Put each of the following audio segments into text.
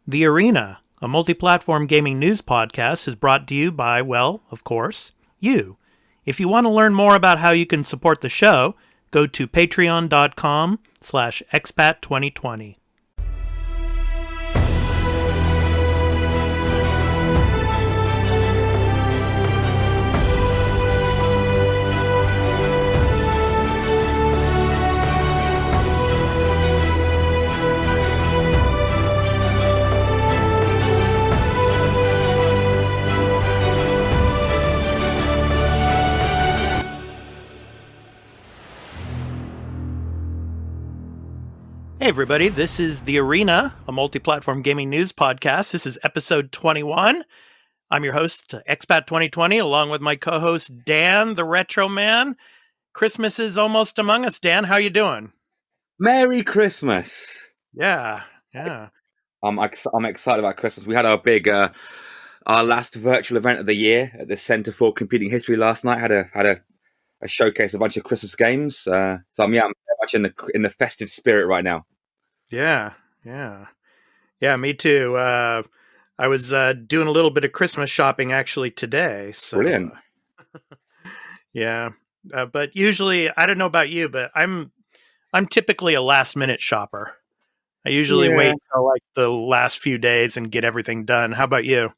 The Arena, a multi-platform gaming news podcast, is brought to you by, well, of course, you. If you want to learn more about how you can support the show, go to patreon.com/expat2020. Hey everybody, this is The Arena, a multi-platform gaming news podcast. This is episode 21. I'm your host, Expat2020, along with my co-host, Dan, the Retro Man. Christmas is almost among us. Dan, how you doing? Merry Christmas. Yeah. I'm excited about Christmas. We had our big, our last virtual event of the year at the Centre for Computing History last night. Had a showcase, a bunch of Christmas games. So I'm very much in the festive spirit right now. Yeah, me too. I was doing a little bit of Christmas shopping actually today. So, brilliant. Yeah, but usually, I don't know about you, but I'm typically a last minute shopper. I usually wait until like the last few days and get everything done. How about you?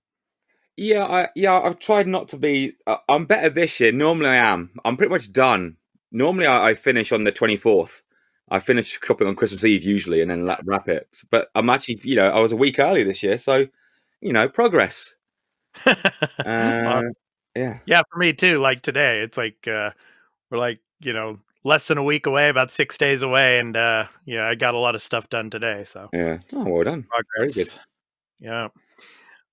I've tried not to be. I'm better this year. Normally, I am. I'm pretty much done. Normally, I finish on the 24th. I finish shopping on Christmas Eve usually, and then wrap it. But I'm actually, I was a week early this year, so progress. Yeah, for me too. Like today, it's like we're like less than a week away, about 6 days away, and I got a lot of stuff done today. So well done. Progress. Very good. Yeah.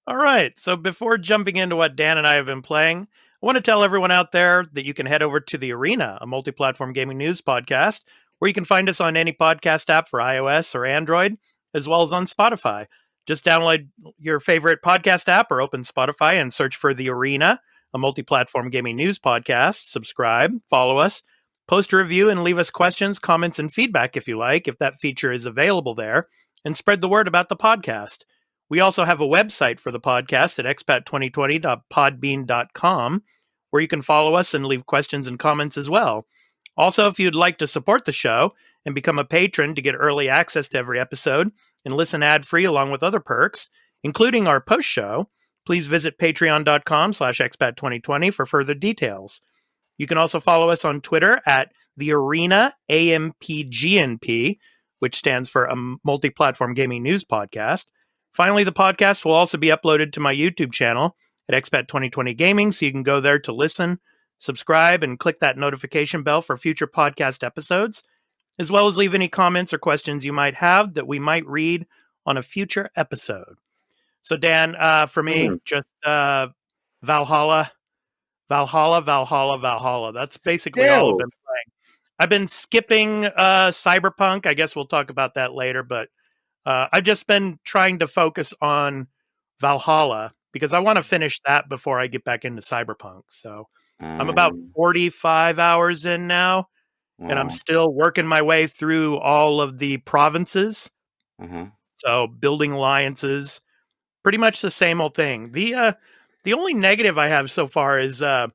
All right. So before jumping into what Dan and I have been playing, I want to tell everyone out there that you can head over to The Arena, a multi-platform gaming news podcast, where you can find us on any podcast app for iOS or Android, as well as on Spotify. Just download your favorite podcast app or open Spotify and search for The Arena, a multi-platform gaming news podcast. Subscribe, follow us, post a review, and leave us questions, comments, and feedback if you like, if that feature is available there, and spread the word about the podcast. We also have a website for the podcast at expat2020.podbean.com, where you can follow us and leave questions and comments as well. Also, if you'd like to support the show and become a patron to get early access to every episode and listen ad-free along with other perks, including our post-show, please visit patreon.com/expat2020 for further details. You can also follow us on Twitter at the Arena AMPGNP, which stands for a multi-platform gaming news podcast. Finally, the podcast will also be uploaded to my YouTube channel at Expat2020 Gaming, so you can go there to listen, subscribe, and click that notification bell for future podcast episodes, as well as leave any comments or questions you might have that we might read on a future episode. So, Dan, for me, just Valhalla. That's basically all I've been playing. I've been skipping Cyberpunk. I guess we'll talk about that later, but I've just been trying to focus on Valhalla because I want to finish that before I get back into Cyberpunk. So I'm about 45 hours in now, and I'm still working my way through all of the provinces. So building alliances, pretty much the same old thing. The only negative I have so far is the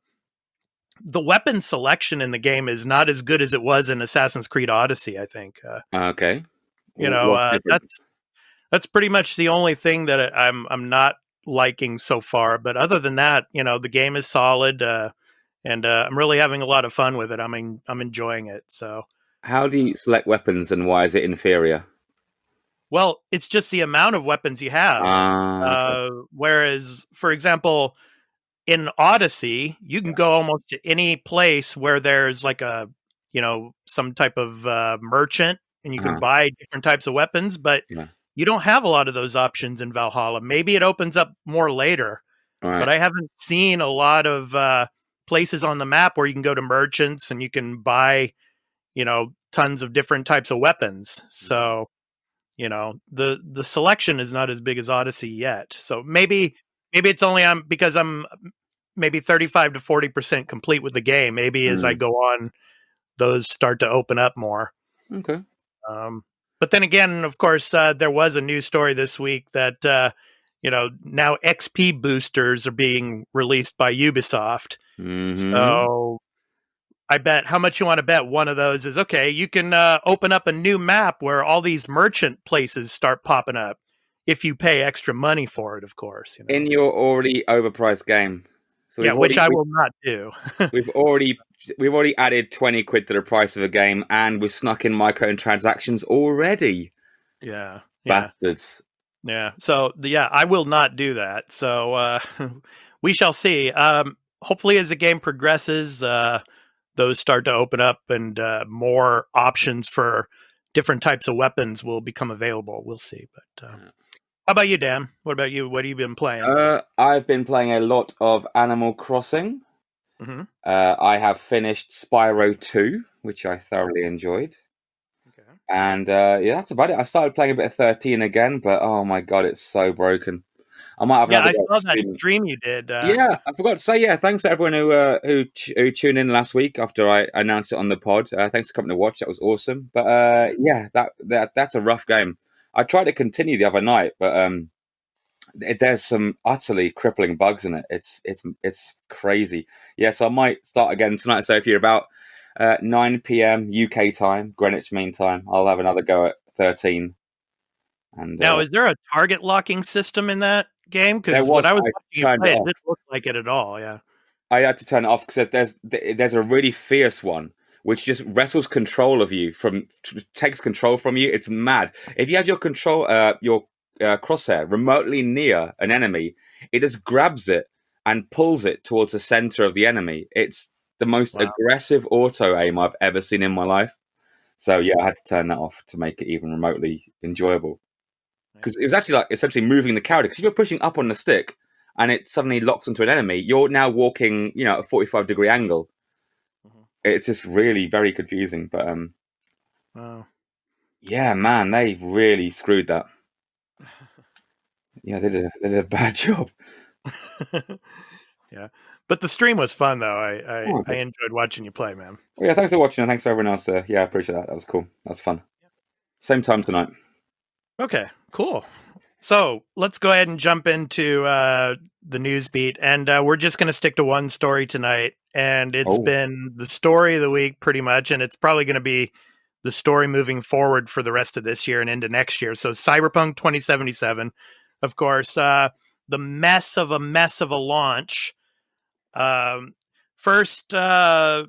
weapon selection in the game is not as good as it was in Assassin's Creed Odyssey, I think. Okay. That's pretty much the only thing that I'm not liking so far. But other than that, the game is solid, and I'm really having a lot of fun with it. I'm enjoying it. So, how do you select weapons, and why is it inferior? Well, it's just the amount of weapons you have. Whereas, for example, in Odyssey, you can go almost to any place where there's like some type of merchant, and you can buy different types of weapons, but you don't have a lot of those options in Valhalla. Maybe it opens up more later, but I haven't seen a lot of places on the map where you can go to merchants and you can buy, tons of different types of weapons. So, the selection is not as big as Odyssey yet. So maybe it's only because I'm maybe 35 to 40% complete with the game. Maybe as I go on, those start to open up more. Okay. But then again, of course, there was a news story this week that now XP boosters are being released by Ubisoft. Mm-hmm. So I bet how much you want to bet one of those is okay. You can open up a new map where all these merchant places start popping up if you pay extra money for it, of course. In your already overpriced game. So which I will not do. we've already added 20 quid to the price of a game, and we've snuck in microtransactions already. Yeah. Bastards. Yeah. So I will not do that. So we shall see. Hopefully, as the game progresses, those start to open up and more options for different types of weapons will become available. We'll see. But how about you, Dan? What about you? What have you been playing? I've been playing a lot of Animal Crossing. Mm-hmm. I have finished Spyro 2, which I thoroughly enjoyed. Okay. And that's about it. I started playing a bit of 13 again, but oh my god, it's so broken. I might have I saw that stream you did. I forgot to say, thanks to everyone who tuned in last week after I announced it on the pod. Thanks for coming to watch. That was awesome. But that's a rough game. I tried to continue the other night, but there's some utterly crippling bugs in it. It's crazy. Yeah, so I might start again tonight. So if you're about 9 p.m. UK time, Greenwich Mean Time, I'll have another go at 13. And now, is there a target locking system in that game? Because when I was watching you play, it didn't look like it at all. Yeah, I had to turn it off because there's a really fierce one which just wrestles control of you takes control from you. It's mad. If you have your control, your crosshair remotely near an enemy, it just grabs it and pulls it towards the center of the enemy. It's the most aggressive auto aim I've ever seen in my life. So I had to turn that off to make it even remotely enjoyable. Because it was actually like essentially moving the character. Because if you're pushing up on the stick and it suddenly locks onto an enemy, you're now walking, at a 45-degree angle. Mm-hmm. It's just really very confusing. But yeah, man, they really screwed that. Yeah, they did a bad job. Yeah, but the stream was fun though. I enjoyed watching you play, man. Well, yeah, thanks for watching and thanks for everyone else. I appreciate that. That was cool. That was fun. Same time tonight. Okay, cool. So let's go ahead and jump into the news beat, and we're just going to stick to one story tonight, and it's been the story of the week pretty much, and it's probably going to be the story moving forward for the rest of this year and into next year. So Cyberpunk 2077, of course, the mess of a launch. First, you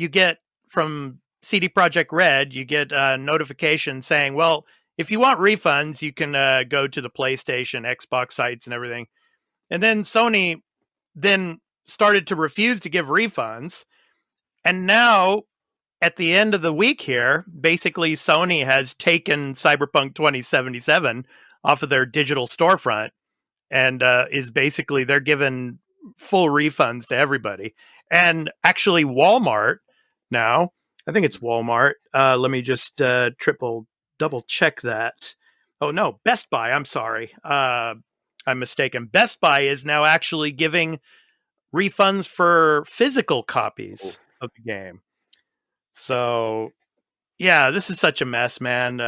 get from CD Projekt Red, you get a notification saying, well, if you want refunds, you can go to the PlayStation, Xbox sites and everything. And then Sony then started to refuse to give refunds. And now, at the end of the week here, basically Sony has taken Cyberpunk 2077 off of their digital storefront and is basically, they're giving full refunds to everybody. And actually Walmart now, I think it's Walmart. Let me just double check that. Oh no, Best Buy. I'm sorry. I'm mistaken. Best Buy is now actually giving refunds for physical copies of the game. So yeah, this is such a mess, man.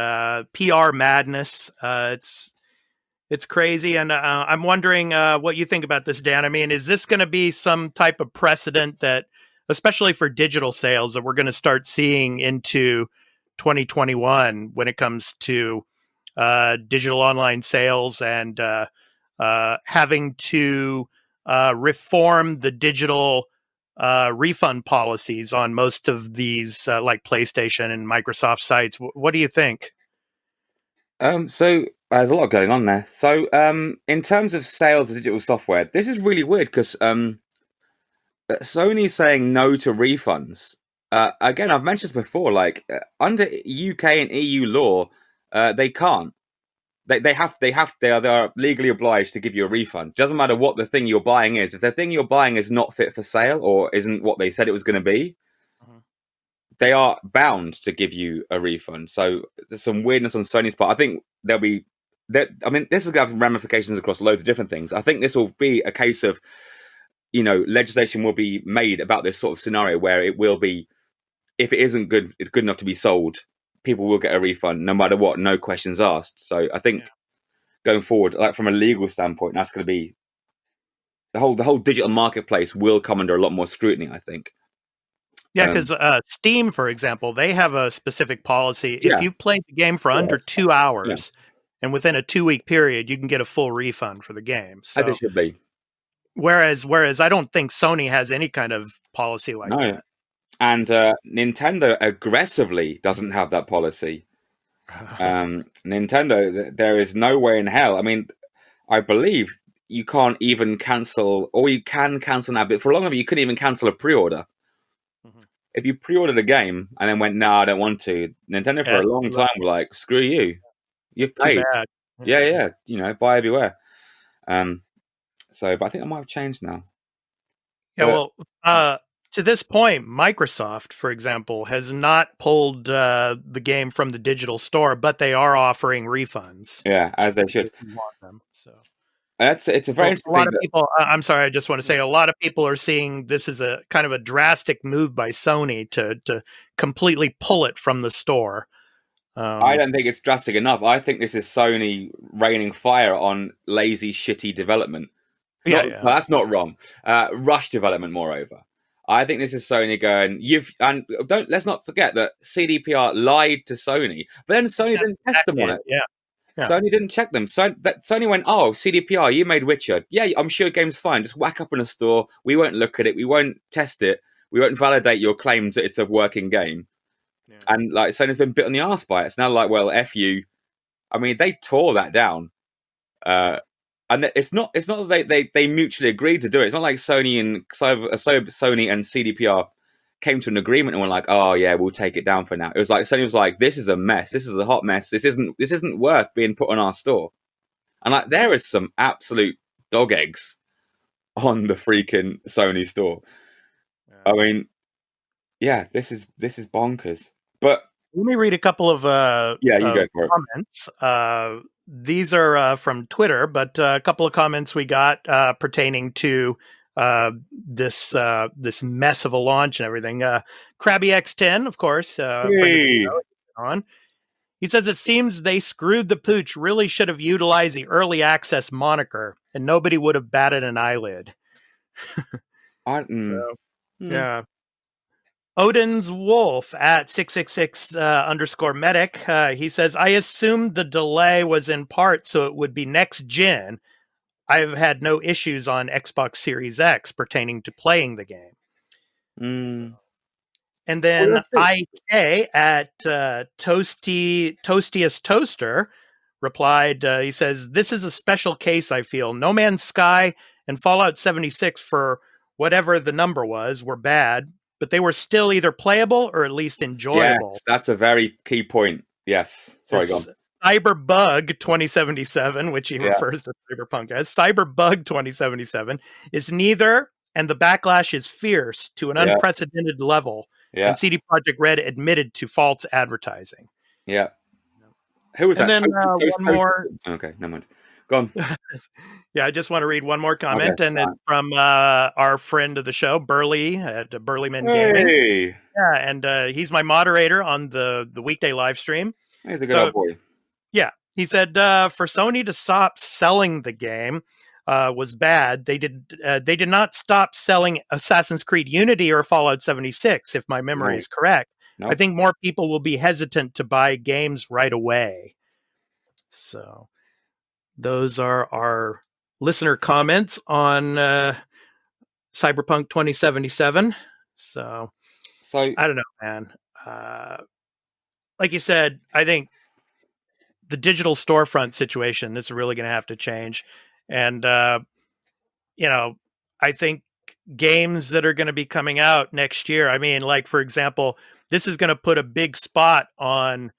PR madness. It's crazy. And I'm wondering what you think about this, Dan. I mean, is this going to be some type of precedent that, especially for digital sales, that we're going to start seeing into 2021 when it comes to digital online sales and having to reform the digital refund policies on most of these like PlayStation and Microsoft sites? What do you think? So there's a lot going on there. So in terms of sales of digital software, this is really weird because Sony's saying no to refunds. Again, I've mentioned this before, like under UK and EU law, they can't. They are legally obliged to give you a refund. Doesn't matter what the thing you're buying is. If the thing you're buying is not fit for sale or isn't what they said it was going to be, they are bound to give you a refund. So there's some weirdness on Sony's part. I think there'll be that. I mean, this is going to have ramifications across loads of different things. I think this will be a case of, legislation will be made about this sort of scenario where it will be, if it isn't good enough to be sold, people will get a refund no matter what, no questions asked. So I think going forward, like from a legal standpoint, that's going to be the whole digital marketplace will come under a lot more scrutiny, I think. Yeah, because Steam, for example, they have a specific policy. If you've played the game for under 2 hours, and within a 2-week period, you can get a full refund for the game. So, as it should be. Whereas I don't think Sony has any kind of policy like that. And Nintendo aggressively doesn't have that policy. Nintendo, there is no way in hell. I mean, I believe you can't even cancel, or you can cancel now, but for a long time you couldn't even cancel a pre-order. If you pre-ordered a game and then went, no, I don't want to, Nintendo for a long time were like, screw you. You've paid. Yeah. You know, buy everywhere. So, but I think I might have changed now. Yeah, well, to this point, Microsoft, for example, has not pulled the game from the digital store, but they are offering refunds. Yeah, as they should. Want them, so. It's a very interesting a lot of people. I'm sorry, I just want to say a lot of people are seeing this as a kind of a drastic move by Sony to completely pull it from the store. I don't think it's drastic enough. I think this is Sony raining fire on lazy, shitty development. That's not wrong. Rush development, moreover. I think this is Sony going, let's not forget that CDPR lied to Sony, but then Sony didn't test them on it. Yeah. Sony didn't check them. Sony went, oh, CDPR, you made Witcher. Yeah, I'm sure game's fine. Just whack up in a store. We won't look at it. We won't test it. We won't validate your claims that it's a working game. Yeah. And like Sony's been bit on the arse by it. It's now like, well, F you. I mean, they tore that down. And it's not that they mutually agreed to do it. It's not like Sony and CDPR came to an agreement and were like, oh yeah, we'll take it down for now. It was like Sony was like, this is a mess. This is a hot mess. This isn't worth being put on our store. And like, there is some absolute dog eggs on the freaking Sony store. I mean, yeah, this is bonkers. But let me read a couple of you go for comments. These are from Twitter, but a couple of comments we got pertaining to this mess of a launch and everything. Krabby X10, of course, on. He says it seems they screwed the pooch. Really should have utilized the early access moniker, and nobody would have batted an eyelid. Yeah. Odin's Wolf at 666 _medic. He says, I assumed the delay was in part so it would be next gen. I've had no issues on Xbox Series X pertaining to playing the game. So. And then IK at Toastiest Toaster replied, he says, this is a special case, I feel. No Man's Sky and Fallout 76, for whatever the number was, were bad, but they were still either playable or at least enjoyable. Yes, that's a very key point. Yes. Sorry, go on. Cyberbug 2077, which he refers to Cyberpunk as, Cyberbug 2077, is neither, and the backlash is fierce to an unprecedented level. Yeah. And CD Projekt Red admitted to false advertising. Yeah. Who was and that? And then one more. Okay, never mind. Go on. Yeah, I just want to read one more comment, and then from our friend of the show, Burley at Burleyman Gaming. Yeah, and he's my moderator on the weekday live stream. He's a good old boy. Yeah, he said for Sony to stop selling the game was bad. They did not stop selling Assassin's Creed Unity or Fallout 76, if my memory is correct. Nope. I think more people will be hesitant to buy games right away. So those are our listener comments on Cyberpunk 2077. So I don't know, man. Like you said, I think the digital storefront situation is really going to have to change. And, I think games that are going to be coming out next year, I mean, like, for example, this is going to put a big spot on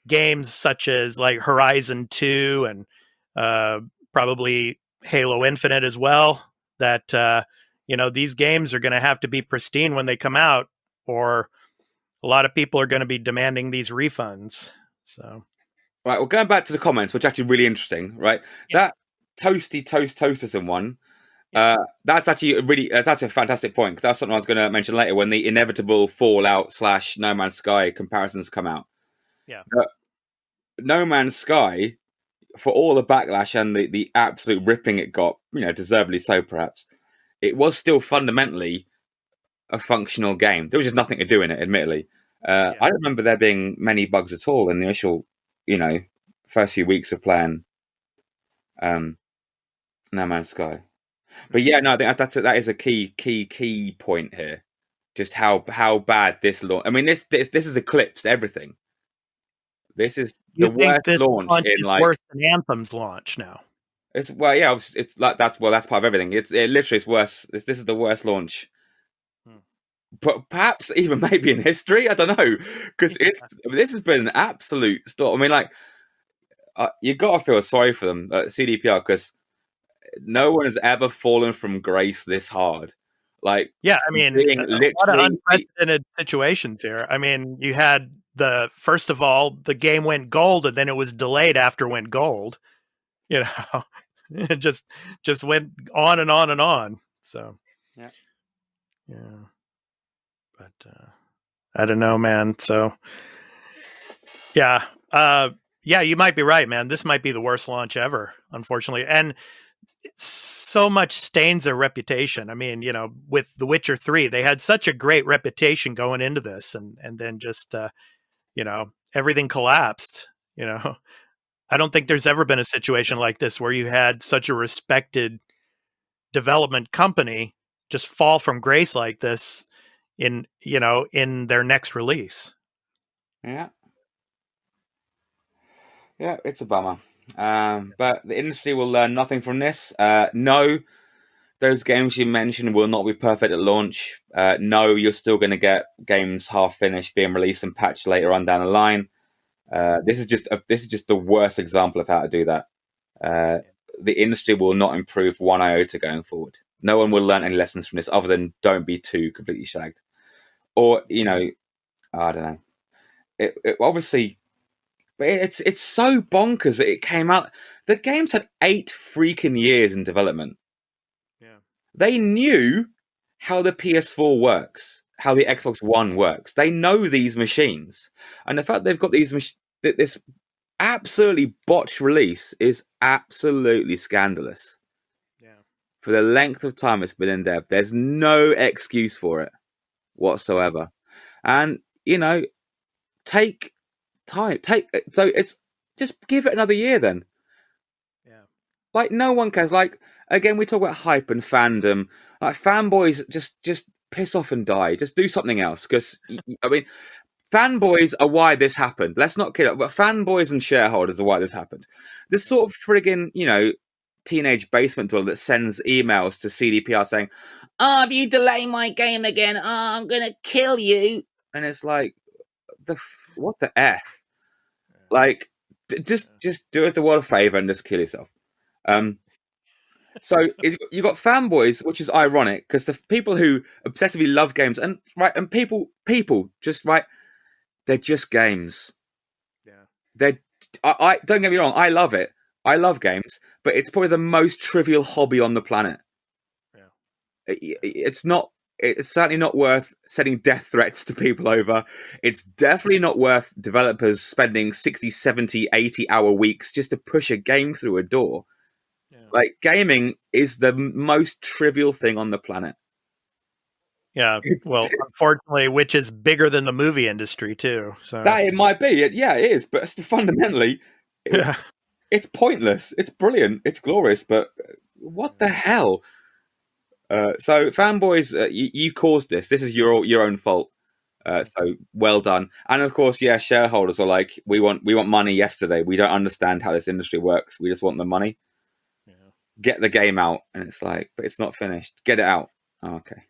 games such as like Horizon 2 and probably Halo Infinite as well, that, these games are going to have to be pristine when they come out, or a lot of people are going to be demanding these refunds. So, right. Well, going back to the comments, which are actually really interesting, right? Yeah. That Toasters one, that's actually a fantastic point, because that's something I was going to mention later when the inevitable Fallout / No Man's Sky comparisons come out. Yeah. No Man's Sky, for all the backlash and the absolute ripping it got, deservedly so perhaps, it was still fundamentally a functional game. There was just nothing to do in it, admittedly. I don't remember there being many bugs at all in the initial, first few weeks of playing No Man's Sky. But yeah, no, I think that is a key point here. Just how bad this launch. I mean, this has eclipsed everything. This is the worst launch in worse than Anthem's launch now. It's like that's part of everything. It literally is worse. This is the worst launch, but perhaps even maybe in history. I don't know, because this has been an absolute storm. I mean, like you got to feel sorry for them at CDPR, because no one has ever fallen from grace this hard. Like, yeah, I mean, a lot of unprecedented situations here. I mean, you had first of all, the game went gold, and then it was delayed after it went gold. It just went on and on and on. So, yeah. But I don't know, man. So, yeah, you might be right, man. This might be the worst launch ever, unfortunately, and so much stains their reputation. I mean, with The Witcher 3, they had such a great reputation going into this, and then just everything collapsed. I don't think there's ever been a situation like this where you had such a respected development company just fall from grace like this in their next release. Yeah, it's a bummer. But the industry will learn nothing from this. No, those games you mentioned will not be perfect at launch. No, you're still going to get games half finished being released and patched later on down the line. This is just the worst example of how to do that. The industry will not improve one iota going forward. No one will learn any lessons from this other than don't be too completely shagged. Or, I don't know. It obviously, it's so bonkers that it came out. The game's had 8 freaking years in development. Yeah. They knew how the PS4 works, how the Xbox One works. They know these machines. And the fact they've got this absolutely botched release is absolutely scandalous. Yeah. For the length of time it's been in dev, there's no excuse for it whatsoever. And, take time. So it's just give it another year then. Yeah. Like, no one cares. Like, again, we talk about hype and fandom. Like, fanboys just piss off and die. Just do something else. Because, I mean, fanboys are why this happened. Let's not kid it, but fanboys and shareholders are why this happened. This sort of friggin', teenage basement dweller that sends emails to CDPR saying, "Oh, if you delay my game again, I'm gonna kill you." And it's like, what the F? Like, just do us the world a favor and just kill yourself. So you've got fanboys, which is ironic because the people who obsessively love games and people just they're just games. Yeah. I don't get me wrong, I love it. I love games, but it's probably the most trivial hobby on the planet. Yeah. It's certainly not worth sending death threats to people over. It's definitely not worth developers spending 60, 70, 80-hour weeks just to push a game through a door. Yeah. Like, gaming is the most trivial thing on the planet. Yeah, well, unfortunately, which is bigger than the movie industry too. So that it might be. It is, but fundamentally, it's pointless. It's brilliant. It's glorious, but what the hell? So fanboys, you caused this. This is your own fault. So well done. And of course, shareholders are like, we want money yesterday. We don't understand how this industry works. We just want the money. Yeah. Get the game out, and it's like, but it's not finished. Get it out. Oh, okay.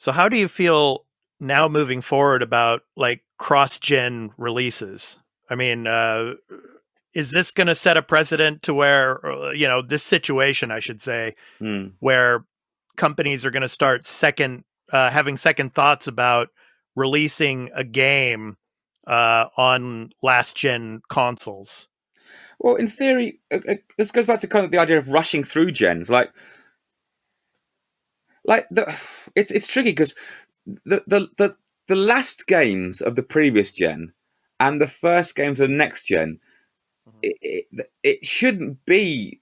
So how do you feel now moving forward about like cross-gen releases? I mean, is this going to set a precedent to where, this situation, I should say, where companies are going to start having second thoughts about releasing a game on last-gen consoles? Well, in theory, this goes back to kind of the idea of rushing through gens. It's tricky because the last games of the previous gen and the first games of the next gen, it shouldn't be.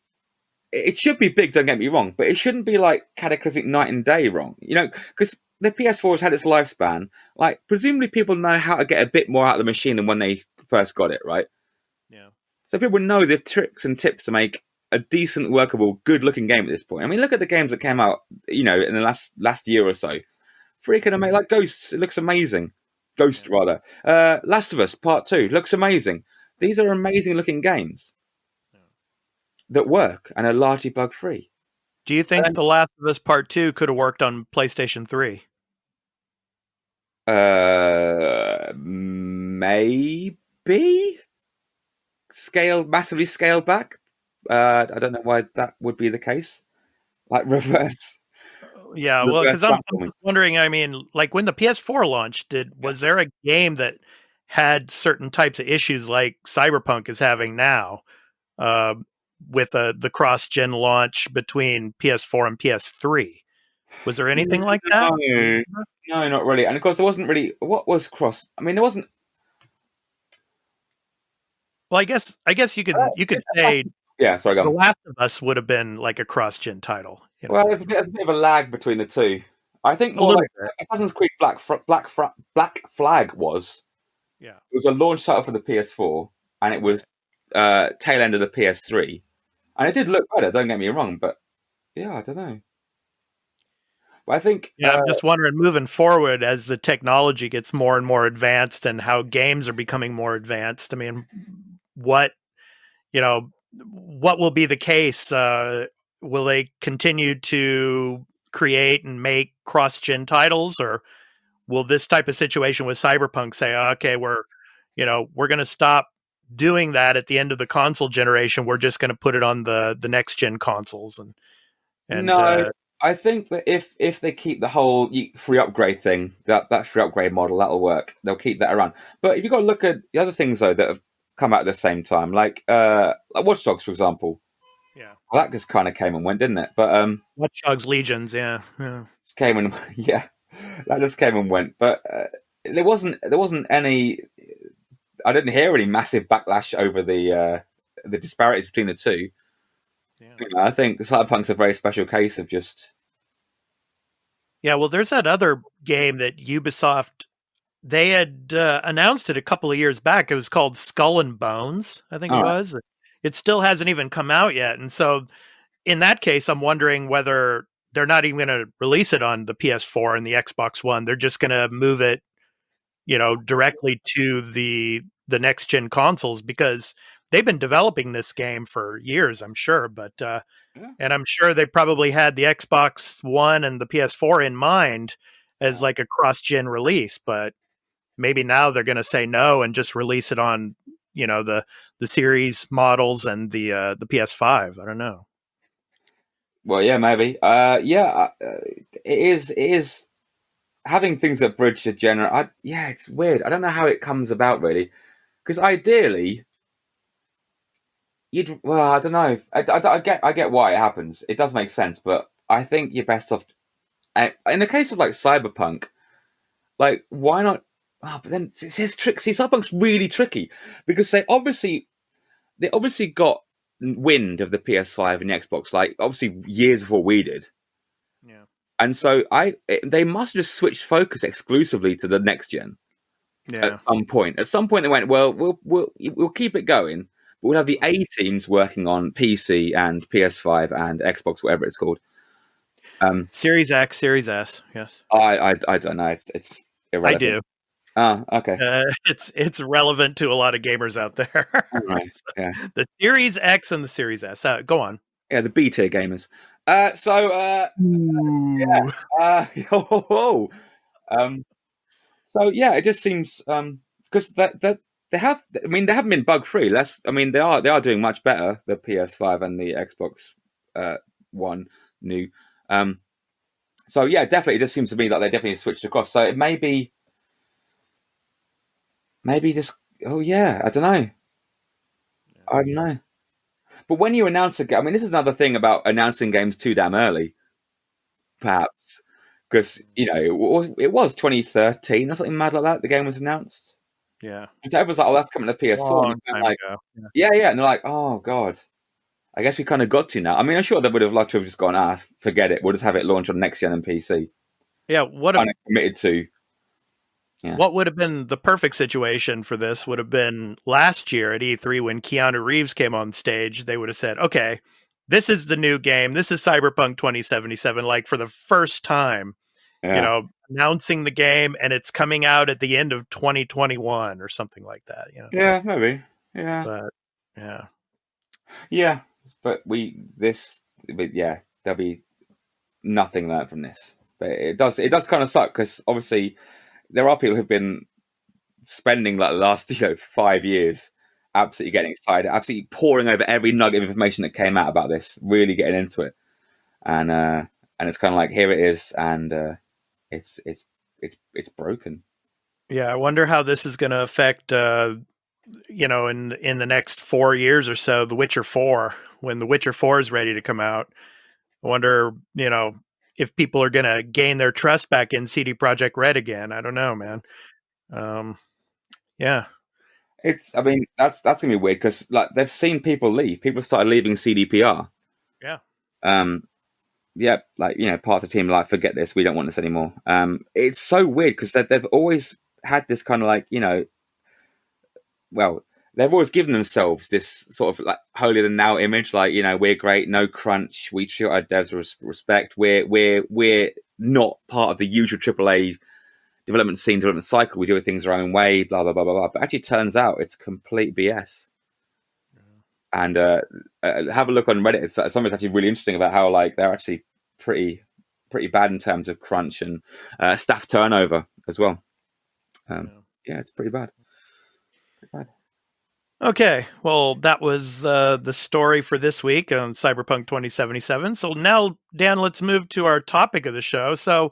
It should be big. Don't get me wrong, but it shouldn't be like cataclysmic night and day wrong. Because the PS4 has had its lifespan. Like, presumably, people know how to get a bit more out of the machine than when they first got it, right? Yeah. So people know the tricks and tips to make a decent, workable, good-looking game at this point. I mean, look at the games that came out, in the last year or so. Freaking amazing! Like Ghosts, it looks amazing. Ghost, rather. Last of Us Part 2 looks amazing. These are amazing-looking games that work and are largely bug-free. Do you think The Last of Us Part 2 could have worked on PlayStation 3? Maybe massively scaled back. I don't know why that would be the case. Like reverse. Yeah, well, because I'm just wondering. I mean, like when the PS4 launched, was there a game that had certain types of issues like Cyberpunk is having now, with the cross-gen launch between PS4 and PS3? Was there anything like that? No, not really. And of course, there wasn't really. What was cross? I mean, there wasn't. Well, I guess you could say. Yeah, sorry, go on. The Last of Us would have been like a cross-gen title. Well, there's a bit of a lag between the two. I think more like Assassin's Creed Black Flag was. Yeah. It was a launch title for the PS4, and it was tail end of the PS3, and it did look better. Don't get me wrong, but yeah, I don't know. But I think I'm just wondering, moving forward, as the technology gets more and more advanced, and how games are becoming more advanced. I mean, what will be the case? Will they continue to create and make cross-gen titles, or will this type of situation with Cyberpunk say, okay, we're going to stop doing that at the end of the console generation. We're just going to put it on the next-gen consoles? And no, I think that if they keep the whole free upgrade thing, that free upgrade model, that'll work. They'll keep that around. But if you've got to look at the other things, though, that have come out at the same time, like Watch Dogs, for example. Yeah, well, that just kind of came and went, didn't it? But Watch Dogs Legions, yeah. Came and that just came and went. But there wasn't any. I didn't hear any massive backlash over the disparities between the two. Yeah. I think Cyberpunk's a very special case of just. Yeah, well, there's that other game that Ubisoft. They had announced it a couple of years back. It was called Skull and Bones, I think it was. It still hasn't even come out yet. And so in that case, I'm wondering whether they're not even going to release it on the PS4 and the Xbox One. They're just going to move it, directly to the next-gen consoles, because they've been developing this game for years, I'm sure. But and I'm sure they probably had the Xbox One and the PS4 in mind as like a cross-gen release. But maybe now they're going to say no and just release it on, the series models and the PS5. I don't know. Well, yeah, maybe. It is having things that bridge the genre. It's weird. I don't know how it comes about, really, because ideally, I don't know. I get why it happens. It does make sense, but I think you're best off. In the case of like Cyberpunk, like why not? Oh, but then it's tricky. Cyberpunk's really tricky because they obviously got wind of the PS5 and the Xbox, like obviously years before we did. Yeah. And so they must have just switched focus exclusively to the next gen. Yeah. At some point. At some point they went, well, we'll keep it going, but we'll have the A teams working on PC and PS5 and Xbox, whatever it's called. Series X, Series S, yes. I don't know. It's irrelevant. I do. Oh, okay. It's relevant to a lot of gamers out there. Right. Yeah. The Series X and the Series S. Go on. Yeah, the B tier gamers. So it just seems because that they haven't been bug free. They are doing much better, the PS5 and the Xbox One new. So yeah, definitely, it just seems to me that they definitely switched across. So it may be. Maybe just, I don't know. I don't know. But when you announce a game, this is another thing about announcing games too damn early, perhaps. Because, it was 2013 or something mad like that, the game was announced. Yeah. And so everyone's like, "Oh, that's coming to PS4." Long And I'm time like, ago. yeah, and they're like, "Oh God, I guess we kind of got to now." I mean, I'm sure they would have loved to have just gone, forget it. We'll just have it launched on next gen and PC. Yeah. Kind of committed to. Yeah. What would have been the perfect situation for this would have been last year at E3 when Keanu Reeves came on stage. They would have said, okay, this is the new game. This is Cyberpunk 2077, like for the first time, announcing the game, and it's coming out at the end of 2021 or something like that. Yeah, maybe. Yeah. But, yeah. Yeah. But there'll be nothing learned from this. But it does kind of suck because obviously there are people who've been spending like the last 5 years absolutely getting excited, absolutely poring over every nugget of information that came out about this, really getting into it, and it's kind of like, here it is, and it's broken. Yeah, I wonder how this is going to affect in the next 4 years or so, The Witcher 4, when The Witcher 4 is ready to come out. I wonder, if people are going to gain their trust back in CD Projekt Red again. I don't know, man. Yeah. I mean, that's going to be weird because like they've seen people leave. People started leaving CDPR. Yeah. Yeah, like, part of the team like, forget this, we don't want this anymore. It's so weird because they've always had this kind of like, well, they've always given themselves this sort of like holier than now image, like, we're great, no crunch, we treat our devs with respect, we're not part of the usual AAA development cycle, we do things our own way, blah blah blah blah blah. But actually, turns out it's complete BS. And have a look on Reddit. It's something that's actually really interesting about how like they're actually pretty bad in terms of crunch and staff turnover as well. Yeah, it's pretty bad. Okay, well, that was the story for this week on Cyberpunk 2077. So now, Dan, let's move to our topic of the show. So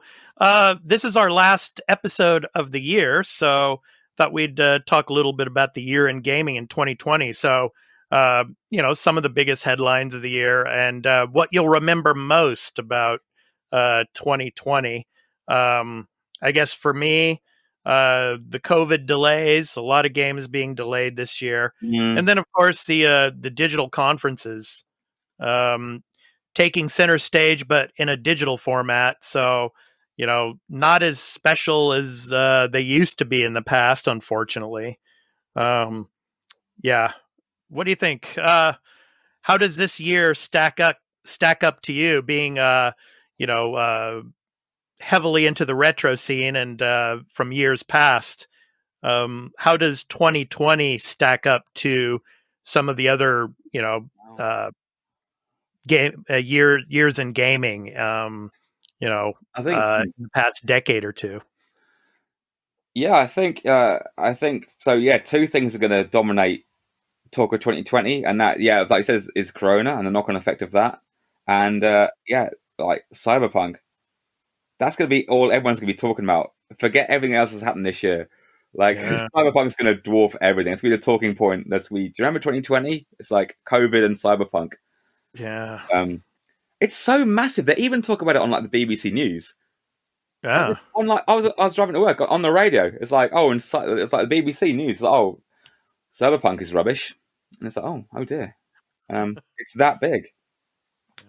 this is our last episode of the year, so thought we'd talk a little bit about the year in gaming in 2020. So, some of the biggest headlines of the year and what you'll remember most about 2020. I guess for me, the COVID delays, a lot of games being delayed this year. And then, of course, the digital conferences taking center stage, but in a digital format. So, not as special as they used to be in the past, unfortunately. Yeah. What do you think? How does this year stack up to you, being, heavily into the retro scene and from years past? How does 2020 stack up to some of the other, years in gaming? I think in the past decade or two. Yeah, I think so. Yeah, two things are going to dominate talk of 2020, and that, like I said, is Corona and the knock-on effect of that, and like Cyberpunk. That's going to be all everyone's going to be talking about. Forget everything else that's happened this year. Like, Cyberpunk's going to dwarf everything. It's going to be the talking point. Do you remember 2020? It's like COVID and Cyberpunk. Yeah. It's so massive. They even talk about it on like the BBC News. Yeah. On like, I was driving to work on the radio. It's like, it's like the BBC News. It's like, Cyberpunk is rubbish, and it's like, oh dear. It's that big.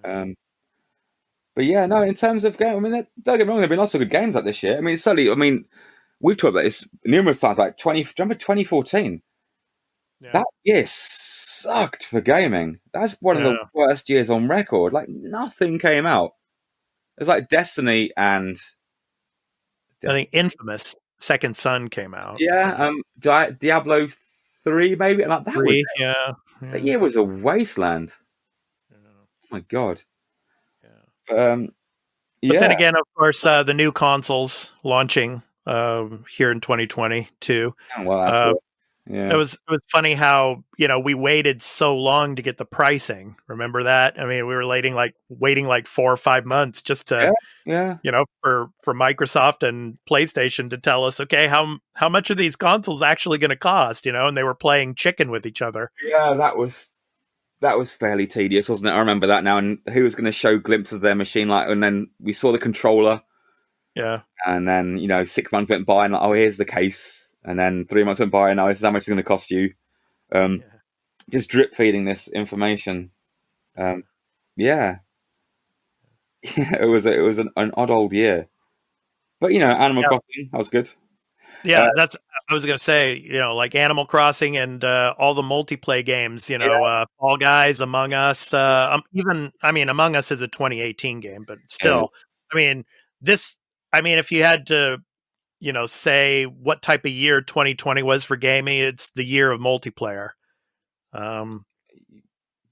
But yeah, no. In terms of game, I mean, don't get me wrong. There've been lots of good games like this year. I mean, certainly. I mean, we've talked about this numerous times. Like remember 2014? Yeah. That year sucked for gaming. That's one of the worst years on record. Like nothing came out. It was like Destiny and I think Infamous Second Son came out. Yeah, Diablo 3 maybe. Like that 3, that year was a wasteland. Oh my god. But then again, of course, the new consoles launching here in 2020 too. Well, that's it was funny how we waited so long to get the pricing. Remember that? I mean, we were waiting like 4 or 5 months just to for Microsoft and PlayStation to tell us, okay, how much are these consoles actually going to cost? And they were playing chicken with each other. Yeah, that was fairly tedious, wasn't it? I remember that now. And who was going to show glimpses of their machine? And then we saw the controller. Yeah. And then 6 months went by, and here's the case. And then 3 months went by, and now this is how much it's going to cost you. Just drip feeding this information. Yeah, it was an odd old year, but Animal Crossing, that was good. Yeah, I was gonna say, like Animal Crossing and all the multiplayer games, Fall Guys, Among Us, Among Us is a 2018 game, but still, if you had to, say what type of year 2020 was for gaming, it's the year of multiplayer.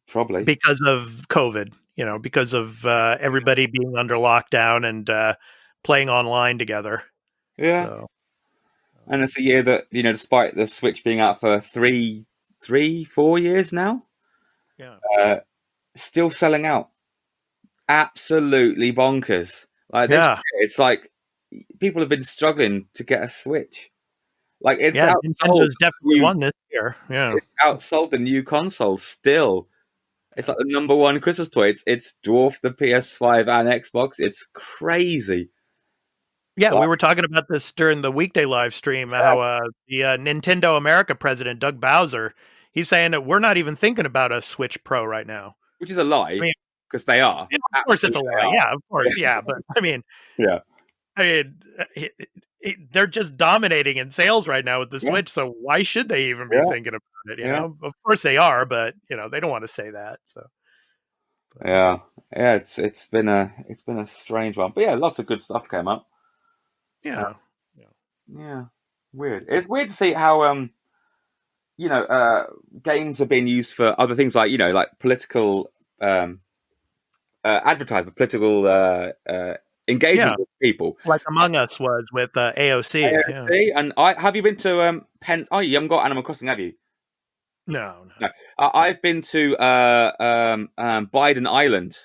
Probably because of COVID, because of everybody being under lockdown and playing online together. Yeah. So. And it's a year that, despite the Switch being out for 4 years now, still selling out. Absolutely bonkers. Like this year, it's like people have been struggling to get a Switch. Like it's outsold. Nintendo's definitely won this year. Yeah, it's outsold the new console still. It's like the number one Christmas toy. It's dwarfed the PS5 and Xbox. It's crazy. Yeah, we were talking about this during the weekday live stream, how the Nintendo America president, Doug Bowser, he's saying that we're not even thinking about a Switch Pro right now. Which is a lie, because they are. Yeah, of course it's a lie. Yeah, of course. Yeah, but they're just dominating in sales right now with the Switch, so why should they even be thinking about it? You know? Of course they are, but they don't want to say that. So it's been a strange one. But lots of good stuff came up. Yeah. Weird. It's weird to see how games are being used for other things like like political advertisement, political engagement with people, like Among Us was with AOC. And have you been to Penn? Oh, you haven't got Animal Crossing, have you? No. I've been to Biden Island.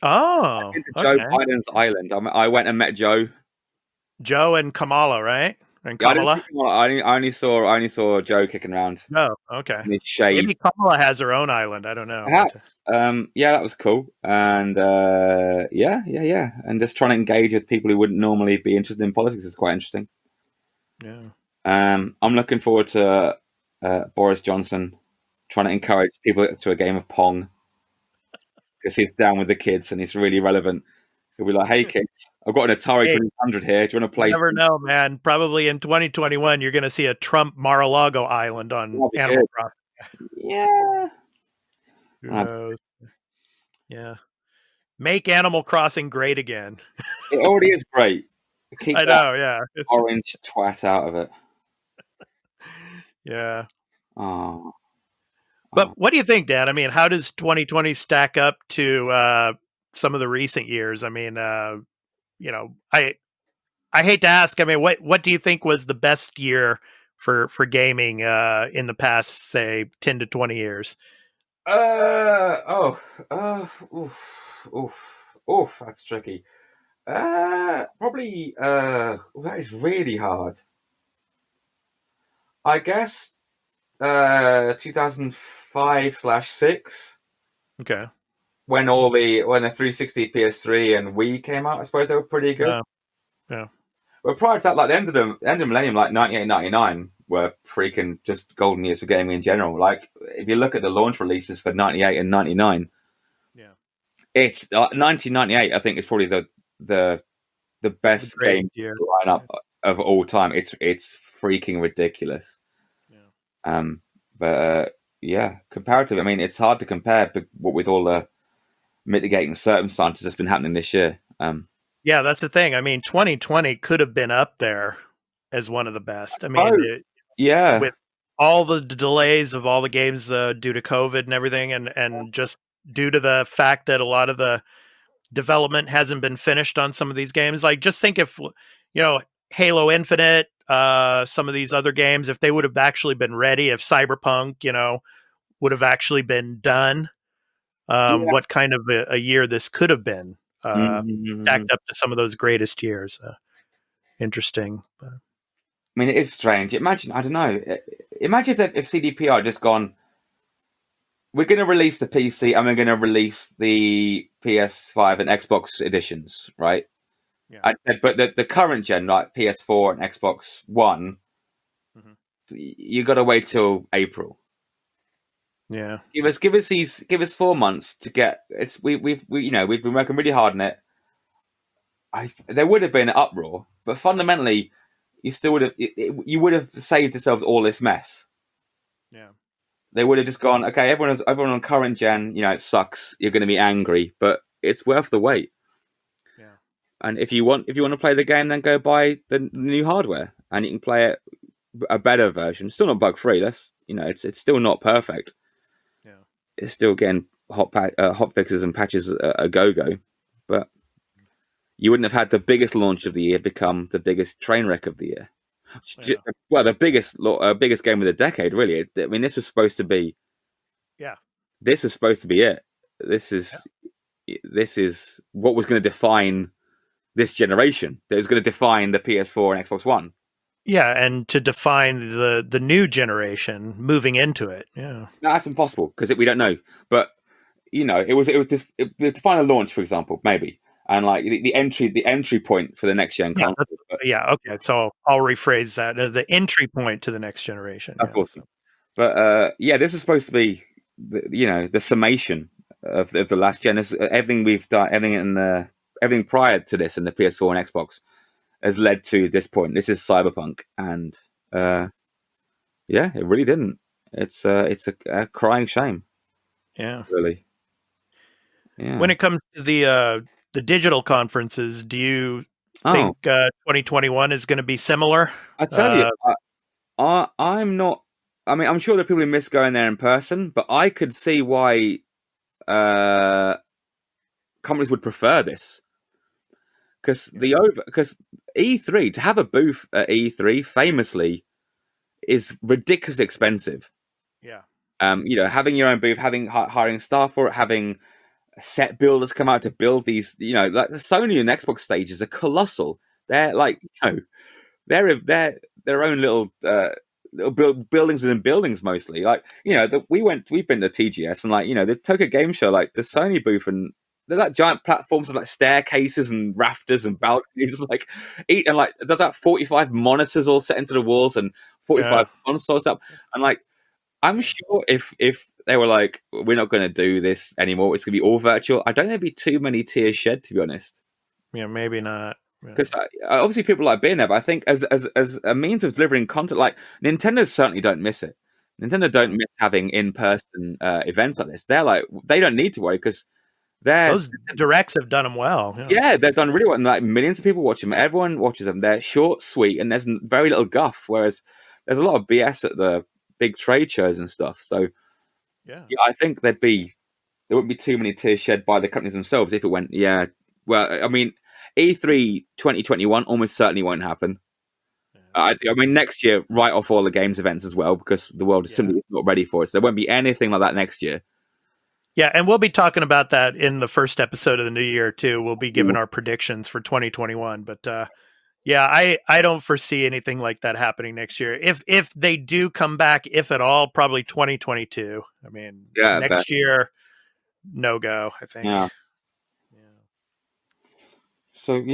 Oh, Joe Biden's island. I went and met Joe and Kamala, right? And Kamala. I only saw Joe kicking around. Oh, okay. Maybe Kamala has her own island. I don't know. Perhaps. That was cool. And and just trying to engage with people who wouldn't normally be interested in politics is quite interesting. Yeah. I'm looking forward to Boris Johnson trying to encourage people to a game of Pong because he's down with the kids and he's really relevant. He'll be like, "Hey kids, I've got an Atari 2600 here. Do you want to play?" You never know, man. Probably in 2021, you're going to see a Trump Mar-a-Lago island on Animal Crossing. Yeah. Who knows? Yeah. Make Animal Crossing great again. It already is great. Keep It's orange twat out of it. Yeah. Oh. But what do you think, Dan? I mean, how does 2020 stack up to some of the recent years? I mean, I hate to ask. I mean, what do you think was the best year for gaming in the past, say, 10 to 20 years? That's tricky. Probably. That is really hard. I guess 2005/6. Okay. When the 360, PS3, and Wii came out, I suppose they were pretty good. Yeah. But prior to that, like the end of the millennium, like 98, 99, were freaking just golden years for gaming in general. Like if you look at the launch releases for 98 and 99, it's 1998. I think is probably the best game lineup of all time. It's freaking ridiculous. But comparatively, I mean, it's hard to compare with all the mitigating circumstances that's been happening this year. Yeah, that's the thing. I mean, 2020 could have been up there as one of the best. I mean, with all the delays of all the games due to COVID and everything, and just due to the fact that a lot of the development hasn't been finished on some of these games. Like, just think if, Halo Infinite, some of these other games, if they would have actually been ready, if Cyberpunk, would have actually been done, what kind of a year this could have been, stacked up to some of those greatest years. Interesting. I mean, it is strange. Imagine, I don't know. Imagine if CDPR had just gone, we're going to release the PC and we're going to release the PS5 and Xbox editions, right? Yeah. But the current gen, like PS4 and Xbox One, you got to wait till April. Yeah. Give us 4 months to get it's we've been working really hard on it. There would have been an uproar, but fundamentally, you still would have you would have saved yourselves all this mess. Yeah. They would have just gone, okay, everyone on current gen, it sucks. You're going to be angry, but it's worth the wait. Yeah. And if you want to play the game, then go buy the new hardware, and you can play it a better version. Still not bug free. It's still not perfect. Yeah. It's still getting hot fixes and patches a go, but you wouldn't have had the biggest launch of the year become the biggest train wreck of the year. Yeah. Well, the biggest game of the decade, really. I mean, this was supposed to be. Yeah. This was supposed to be it. This is what was going to define this generation. That was going to define the PS4 and Xbox One. Yeah, and to define the new generation moving into it. Yeah, no, that's impossible because we don't know. But it was define a launch, for example, maybe, and like the entry point for the next gen console. Okay. So I'll rephrase that: the entry point to the next generation. Of course. So. But this is supposed to be the summation of the last gen. Everything we've done, everything prior to this in the PS4 and Xbox has led to this point. This is Cyberpunk, and it really didn't. It's a crying shame. Yeah, really. Yeah. When it comes to the digital conferences, do you think 2021 is going to be similar? I tell you, I'm not. I mean, I'm sure there are people who miss going there in person, but I could see why companies would prefer this. Because E3, to have a booth at E3 famously is ridiculously expensive. Yeah. Having your own booth, hiring staff for it, having set builders come out to build these, like the Sony and Xbox stages are colossal. They're like, they're their own little buildings within buildings mostly. Like, we've been to TGS and like, the Tokyo Game Show, like the Sony booth, and they're like giant platforms with like staircases and rafters and balconies, and like there's like 45 monitors all set into the walls and 45 consoles up. And like, I'm sure if they were like, we're not going to do this anymore, it's going to be all virtual, I don't think there'd be too many tears shed, to be honest. Yeah, maybe not. Because obviously people like being there, but I think as a means of delivering content, like Nintendo certainly don't miss it. Nintendo don't miss having in-person events like this. They don't need to worry because those directs have done them well. Yeah, they've done really well, and like millions of people watch them. Everyone watches them. They're short, sweet, and there's very little guff. Whereas there's a lot of BS at the big trade shows and stuff. So I think there wouldn't be too many tears shed by the companies themselves if it went. Yeah, well, I mean, E3 2021 almost certainly won't happen. I mean, next year, write off all the games events as well because the world is simply not ready for it. So there won't be anything like that next year. Yeah, and we'll be talking about that in the first episode of the new year too. We'll be giving our predictions for 2021. But I don't foresee anything like that happening next year. If they do come back, if at all, probably 2022. I mean, next year, no go, I think. Yeah. So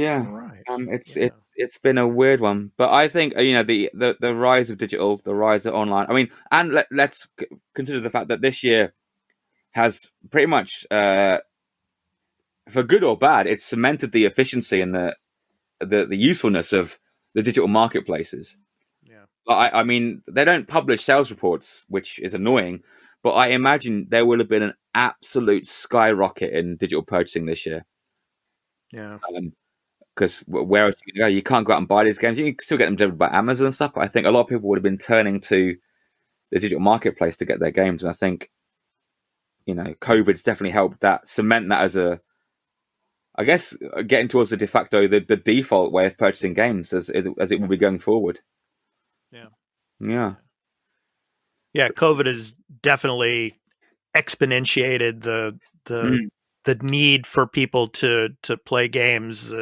it's been a weird one, but I think the rise of digital, the rise of online. I mean, and let's consider the fact that this year has pretty much, for good or bad, it's cemented the efficiency and the usefulness of the digital marketplaces. Yeah, I mean, they don't publish sales reports, which is annoying, but I imagine there will have been an absolute skyrocket in digital purchasing this year. Yeah. Because where else you go? You can't go out and buy these games. You can still get them delivered by Amazon and stuff, but I think a lot of people would have been turning to the digital marketplace to get their games. And I think, COVID's definitely helped that, cement that as I guess, getting towards the de facto, the default way of purchasing games as it will be going forward. Yeah. Yeah. Yeah, COVID has definitely exponentiated the need for people to play games,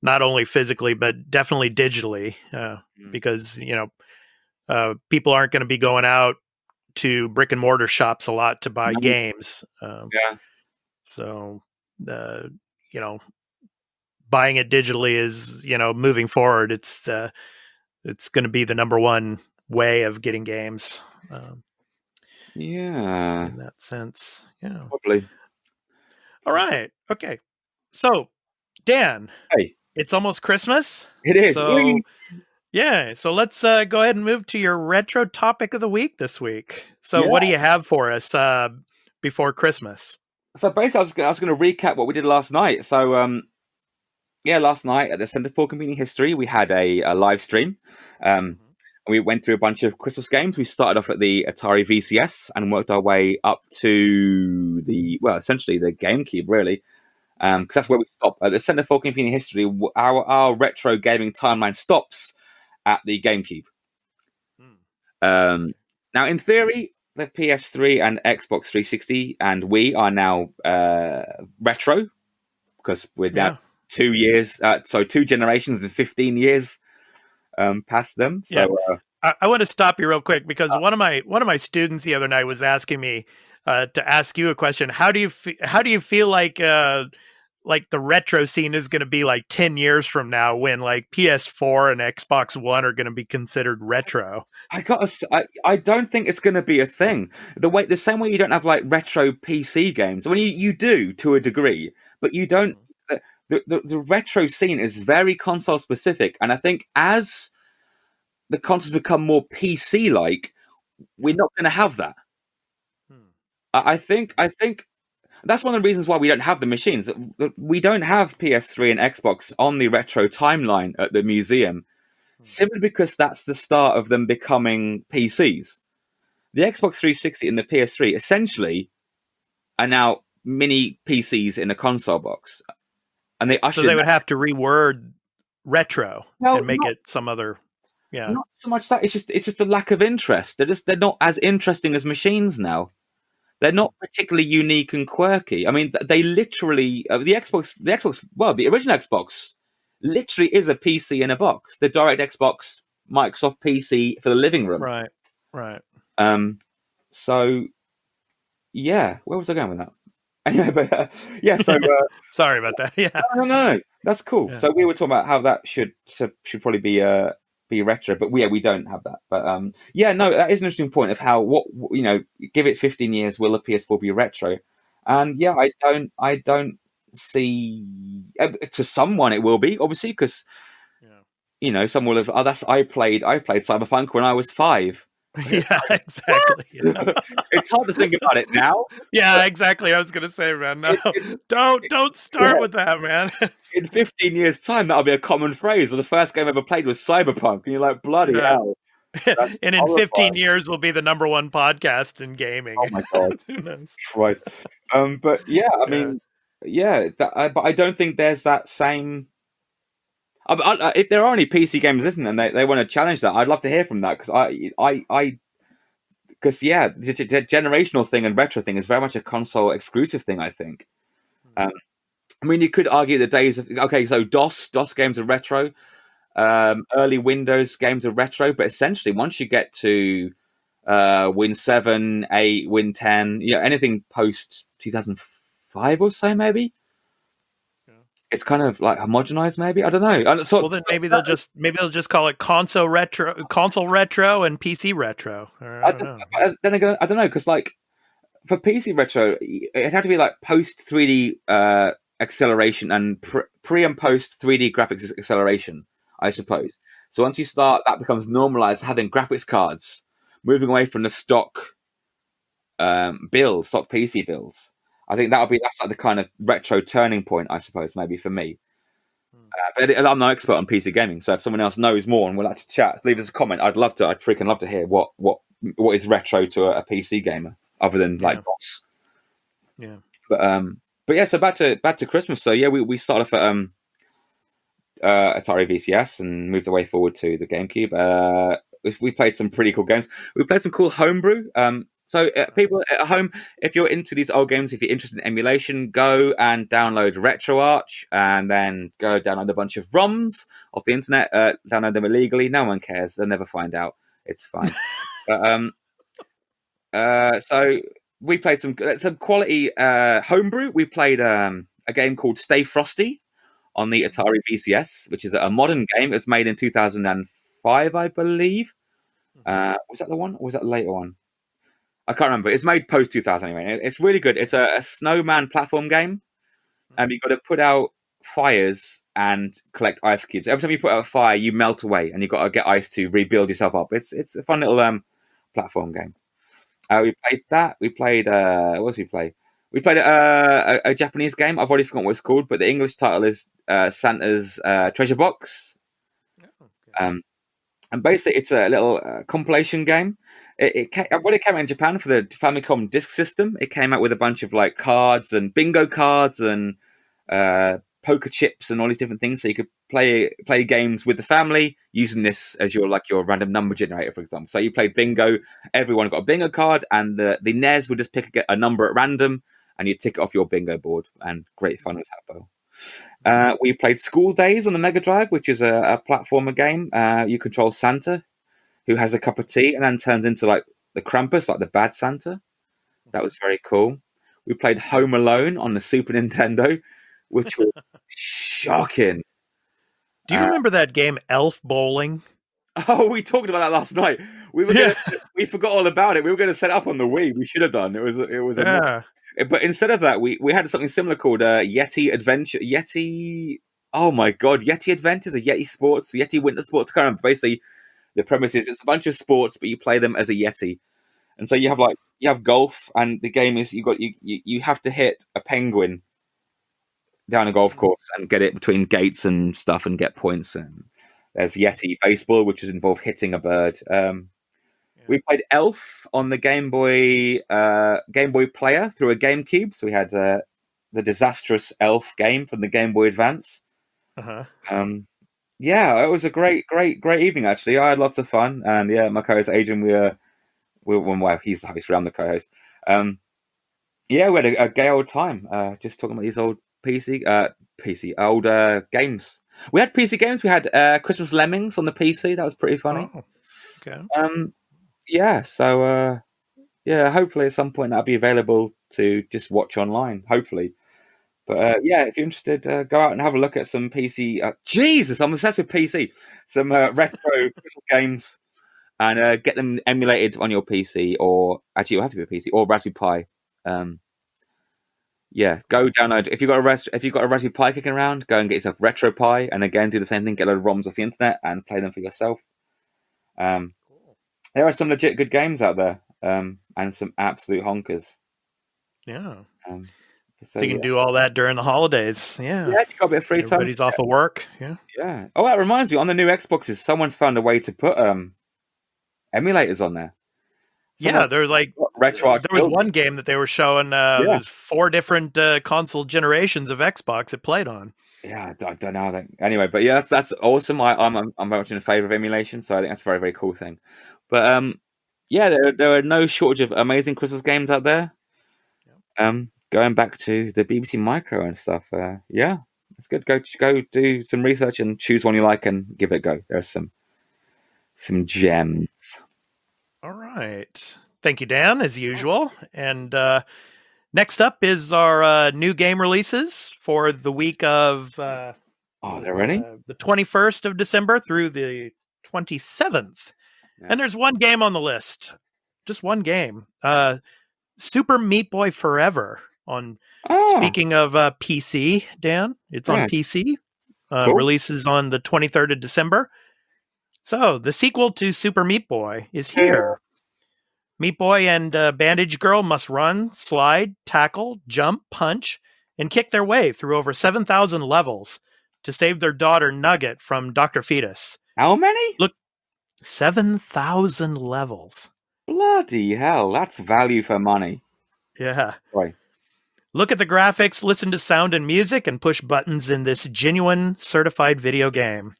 not only physically but definitely digitally, because people aren't going to be going out to brick and mortar shops a lot to buy games. So buying it digitally is moving forward. It's going to be the number one way of getting games. Yeah, in that sense. Yeah. probably. All right. Okay. So, Dan, Hey, it's almost Christmas. it is. So, yeah. So let's go ahead and move to your retro topic of the week this week. So, what do you have for us before Christmas? So basically, I was going to recap what we did last night. So, last night at the Centre for Community History, we had a live stream. We went through a bunch of Christmas games. We started off at the Atari VCS and worked our way up to essentially the GameCube, really. Because that's where we stop. At the Centre for Community History, our retro gaming timeline stops at the GameCube. Now, in theory, the PS3 and Xbox 360 and Wii are now retro, because we're now 2 years, 2 generations and 15 years past them. So I want to stop you real quick, because one of my students the other night was asking me to ask you a question. How do you feel like the retro scene is going to be like 10 years from now, when like PS4 and Xbox One are going to be considered retro? I don't think it's going to be a thing. The same way you don't have like retro PC games. I mean, you do to a degree, but you don't. The retro scene is very console specific, and I think as the consoles become more PC-like, we're not going to have that. I think that's one of the reasons why we don't have the machines. We don't have PS3 and Xbox on the retro timeline at the museum, simply because that's the start of them becoming PCs. The Xbox 360 and the PS3 essentially are now mini PCs in a console box. And they would have to reword retro and make it some other. Yeah, not so much that. It's just a lack of interest. They're not as interesting as machines now. They're not particularly unique and quirky. I mean, they literally the original Xbox literally is a PC in a box. The DirectX box, Microsoft PC for the living room. Right. So, yeah, where was I going with that? Anyway, but so sorry about that. Yeah, no, that's cool. Yeah. So we were talking about how that should probably be retro, but we don't have that. But that is an interesting point of how give it 15 years, will the PS4 be retro? And I don't see to someone it will be, obviously, because someone will have. I played Cyberpunk when I was 5. Yeah, exactly. It's hard to think about it now. Yeah, exactly. I was going to say, man, no, don't start with that, man. In 15 years' time, that'll be a common phrase. The first game I ever played was Cyberpunk, and you're like, bloody hell. And in 15 years, we'll be the #1 podcast in gaming. Oh my god, who knows? Christ. But but I don't think there's that same. If there are any PC gamers listening and they want to challenge that, I'd love to hear from that, because the generational thing and retro thing is very much a console exclusive thing, I think. I mean, you could argue the days of so DOS games are retro, early Windows games are retro, but essentially once you get to Win 7, 8, Win 10, anything post 2005 or so, maybe. It's kind of like homogenized, maybe. I don't know. Well, then maybe they'll just call it console retro, and PC retro. I don't know. Then again, I don't know, because for PC retro, it'd have to be like post 3D acceleration and pre and post 3D graphics acceleration, I suppose. So once you start, that becomes normalized, having graphics cards, moving away from the stock stock PC builds. I think that's like the kind of retro turning point, I suppose, maybe for me. But I'm no expert on PC gaming, so if someone else knows more and would like to chat, leave us a comment. I'd freaking love to hear what is retro to a PC gamer, other than like bots. Yeah. But yeah, so back to Christmas. So yeah, we started off at Atari VCS and moved away forward to the GameCube. We played some pretty cool games. We played some cool homebrew. So people at home, if you're into these old games, if you're interested in emulation, go and download RetroArch, and then go download a bunch of ROMs off the internet. Download them illegally. No one cares. They'll never find out. It's fine. So we played some quality homebrew. We played a game called Stay Frosty on the Atari VCS, which is a modern game. It was made in 2005, I believe. Was that the one, or was that the later one? I can't remember. It's made post 2000 anyway. It's really good. It's a snowman platform game. You've got to put out fires and collect ice cubes. Every time you put out a fire, you melt away, and you've got to get ice to rebuild yourself up. It's a fun little platform game. We played that. We played what else did we play? We played a Japanese game. I've already forgotten what it's called, but the English title is Santa's Treasure Box. And basically, it's a little compilation game. When it came out in Japan for the Famicom Disk System, it came out with a bunch of like cards and bingo cards and poker chips and all these different things, so you could play games with the family using this as your random number generator, for example. So you played bingo, everyone got a bingo card, and the NES would just pick a number at random, and you tick it off your bingo board. And great fun was that. We played School Days on the Mega Drive, which is a platformer game. You control Santa, who has a cup of tea and then turns into like the Krampus, like the bad Santa. That was very cool. We played Home Alone on the Super Nintendo, which was shocking. Do you remember that game, Elf Bowling? Oh, we talked about that last night. We forgot all about it. We were going to set up on the Wii. We should have done. It was but instead of that, we had something similar called Yeti Adventure. Oh my God, Yeti Adventures or Yeti Sports, Yeti Winter Sports. I can't remember. Basically, the premise is it's a bunch of sports, but you play them as a Yeti. And so you have golf, and the game is you have to hit a penguin down a golf course and get it between gates and stuff and get points. And there's Yeti Baseball, which is involved hitting a bird. We played Elf on the Game Boy Player through a GameCube. So we had the disastrous Elf game from the Game Boy Advance. Yeah, it was a great evening, actually. I had lots of fun. And yeah, my co-host Adrian, he's the host, I'm the co-host. Yeah, we had a gay old time just talking about these old old games. We had PC games. We had Christmas Lemmings on the PC. That was pretty funny. Oh, okay. Yeah, so hopefully at some point that'll be available to just watch online, hopefully. But yeah, if you're interested, go out and have a look at some PC. Jesus, I'm obsessed with PC. Some retro Christmas games, and get them emulated on your PC, or actually, you'll have to be a PC or Raspberry Pi. Yeah, go download. If you've got a Raspberry Pi kicking around, go and get yourself Retro Pi, and again do the same thing. Get a load of ROMs off the internet and play them for yourself. There are some legit good games out there, and some absolute honkers. Yeah. So you can do all that during the holidays. Yeah. Yeah, you got a bit of free time. Everybody's off of work. Yeah. Yeah. Oh, that reminds me. On the new Xboxes, someone's found a way to put emulators on there. There's like retro. There was one game that they were showing. There was 4 different console generations of Xbox it played on. Yeah, I don't know. Anyway, but yeah, that's awesome. I'm very much in favor of emulation, so I think that's a very, very cool thing. But yeah, there are no shortage of amazing Christmas games out there. Going back to the BBC Micro and stuff. Yeah, it's good. Go do some research and choose one you like and give it a go. There are some gems. All right. Thank you, Dan, as usual. And next up is our new game releases for the week of they're ready? The 21st of December through the 27th. Yeah. And there's one game on the list. Just one game. Super Meat Boy Forever. Speaking of PC, Dan, it's on PC. Cool. Releases on the 23rd of December. So the sequel to Super Meat Boy is here. Meat Boy and Bandage Girl must run, slide, tackle, jump, punch, and kick their way through over 7,000 levels to save their daughter Nugget from Dr. Fetus. How many? Look, 7,000 levels. Bloody hell, that's value for money. Yeah. Right. Look at the graphics, listen to sound and music, and push buttons in this genuine certified video game.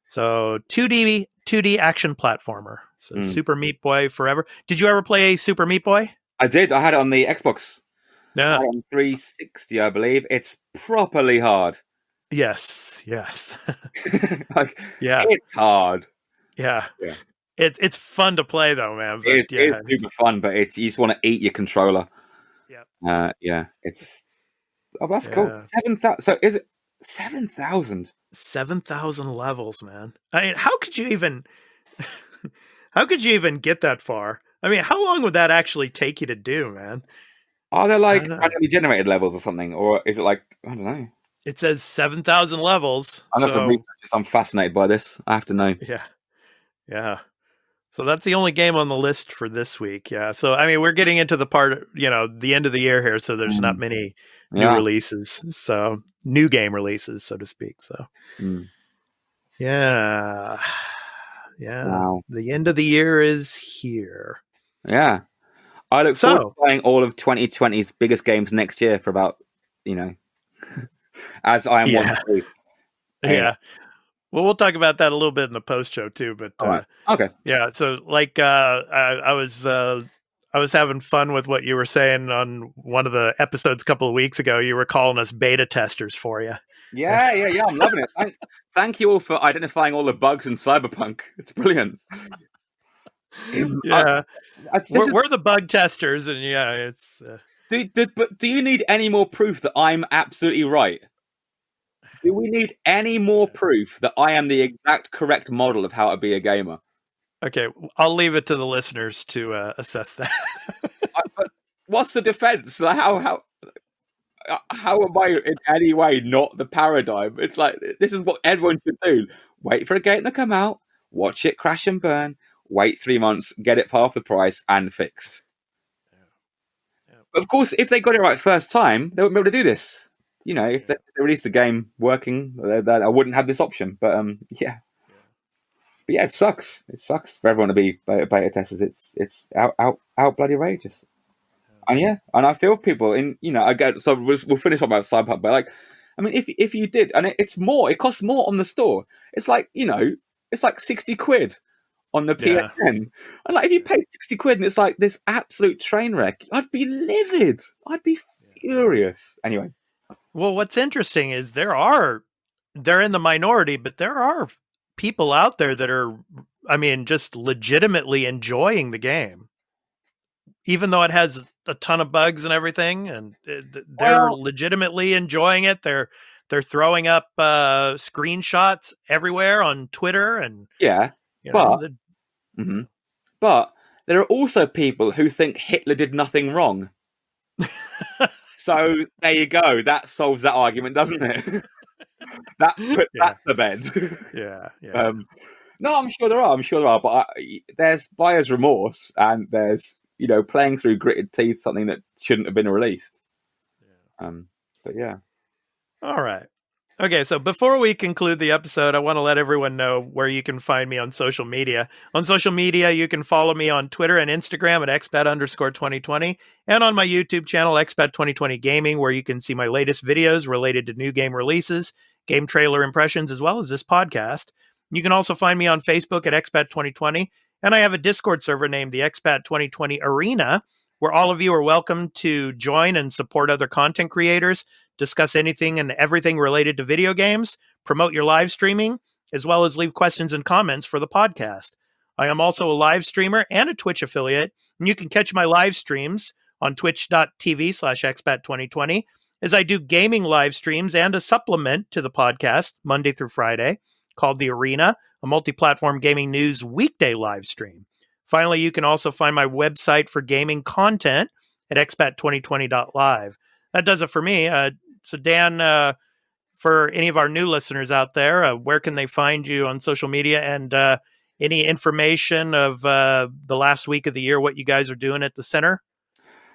So 2D action platformer. So Super Meat Boy Forever. Did you ever play Super Meat Boy? I did. I had it on the Xbox. Yeah. On 360, I believe. It's properly hard. Yes. It's hard. Yeah. It's fun to play though, man. But, it's super fun, but you just want to eat your controller. Yeah. It's that's cool. 7,000. So is it 7,000? 7,000 levels, man. I mean, how could you even? How could you even get that far? I mean, how long would that actually take you to do, man? Are there like randomly generated levels or something, or is it like I don't know? It says 7,000 levels. I'm gonna have to research this. I'm fascinated by this. I have to know. Yeah. So that's the only game on the list for this week. Yeah. So I mean, we're getting into the part, the end of the year here, so there's not many new releases. So new game releases, so to speak. So yeah. Wow. The end of the year is here. Yeah. I look forward to playing all of 2020's biggest games next year for about, as I am one to do. Yeah. Well, we'll talk about that a little bit in the post show too. But right. Okay. Yeah. So like, I was having fun with what you were saying on one of the episodes a couple of weeks ago. You were calling us beta testers for you. Yeah. I'm loving it. Thank you all for identifying all the bugs in Cyberpunk. It's brilliant. Yeah, we're the bug testers, and it's. But do you need any more proof that I'm absolutely right? Do we need any more proof that I am the exact correct model of how to be a gamer? Okay, I'll leave it to the listeners to assess that. But what's the defense? How am I in any way not the paradigm? It's like, this is what everyone should do. Wait for a game to come out, watch it crash and burn, wait 3 months, get it for half the price and fixed. Of course, if they got it right first time, they wouldn't be able to do this. If they released the game working, I wouldn't have this option. But yeah. But yeah, it sucks. It sucks for everyone to be beta testers. It's out bloody outrageous. And I feel people in, so we'll finish up about Cyberpunk, but like, I mean, if you did, and it costs more on the store. It's like, it's like 60 quid on the PSN. And like, if you pay 60 quid and it's like this absolute train wreck, I'd be livid. I'd be furious. Anyway. Well, what's interesting is they're in the minority, but there are people out there that are, I mean, just legitimately enjoying the game, even though it has a ton of bugs and everything, and they're legitimately enjoying it. They're throwing up screenshots everywhere on Twitter, and but there are also people who think Hitler did nothing wrong. So there you go. That solves that argument, doesn't it? That to bed. Yeah. No, I'm sure there are. But there's buyer's remorse, and there's playing through gritted teeth something that shouldn't have been released. But yeah. All right. Okay, so before we conclude the episode, I want to let everyone know where you can find me on social media. On social media, you can follow me on Twitter and Instagram at Expat_2020, and on my YouTube channel, Expat2020 Gaming, where you can see my latest videos related to new game releases, game trailer impressions, as well as this podcast. You can also find me on Facebook at Expat2020, and I have a Discord server named the Expat2020 Arena, where all of you are welcome to join and support other content creators, discuss anything and everything related to video games, promote your live streaming, as well as leave questions and comments for the podcast. I am also a live streamer and a Twitch affiliate, and you can catch my live streams on twitch.tv/expat2020 as I do gaming live streams and a supplement to the podcast Monday through Friday called The Arena, a multi-platform gaming news weekday live stream. Finally, you can also find my website for gaming content at expat2020.live. That does it for me. So Dan, for any of our new listeners out there, where can they find you on social media, and any information of the last week of the year, what you guys are doing at the center?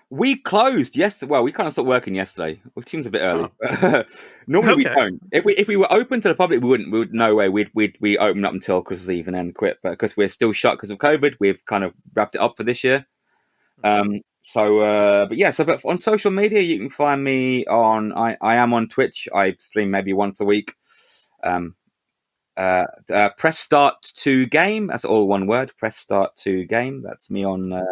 We closed yesterday. Well, we kind of stopped working yesterday, which seems a bit early. Normally we don't. If we were open to the public, we wouldn't. We would no way. We open up until Christmas Eve and then quit. But because we're still shut because of COVID, we've kind of wrapped it up for this year. But on social media, you can find me on. I am on Twitch. I stream maybe once a week. Press start to game. That's all one word. Press start to game. That's me on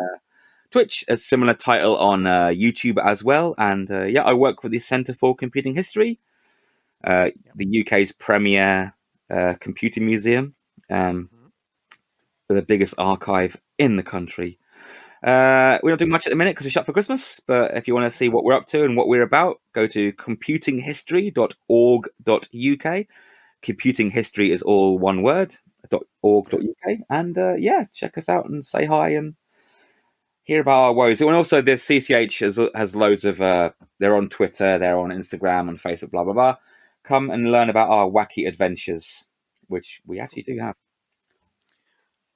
Twitch. A similar title on YouTube as well. And I work for the Centre for Computing History, the UK's premier computing museum, the biggest archive in the country. We're not doing much at the minute because we're shut for Christmas, but if you want to see what we're up to and what we're about, go to computinghistory.org.uk. Computing history is all one word, cch.org.uk, and check us out and say hi and hear about our woes. And also, the CCH has loads of. They're on Twitter, they're on Instagram, and Facebook, blah blah blah. Come and learn about our wacky adventures, which we actually do have.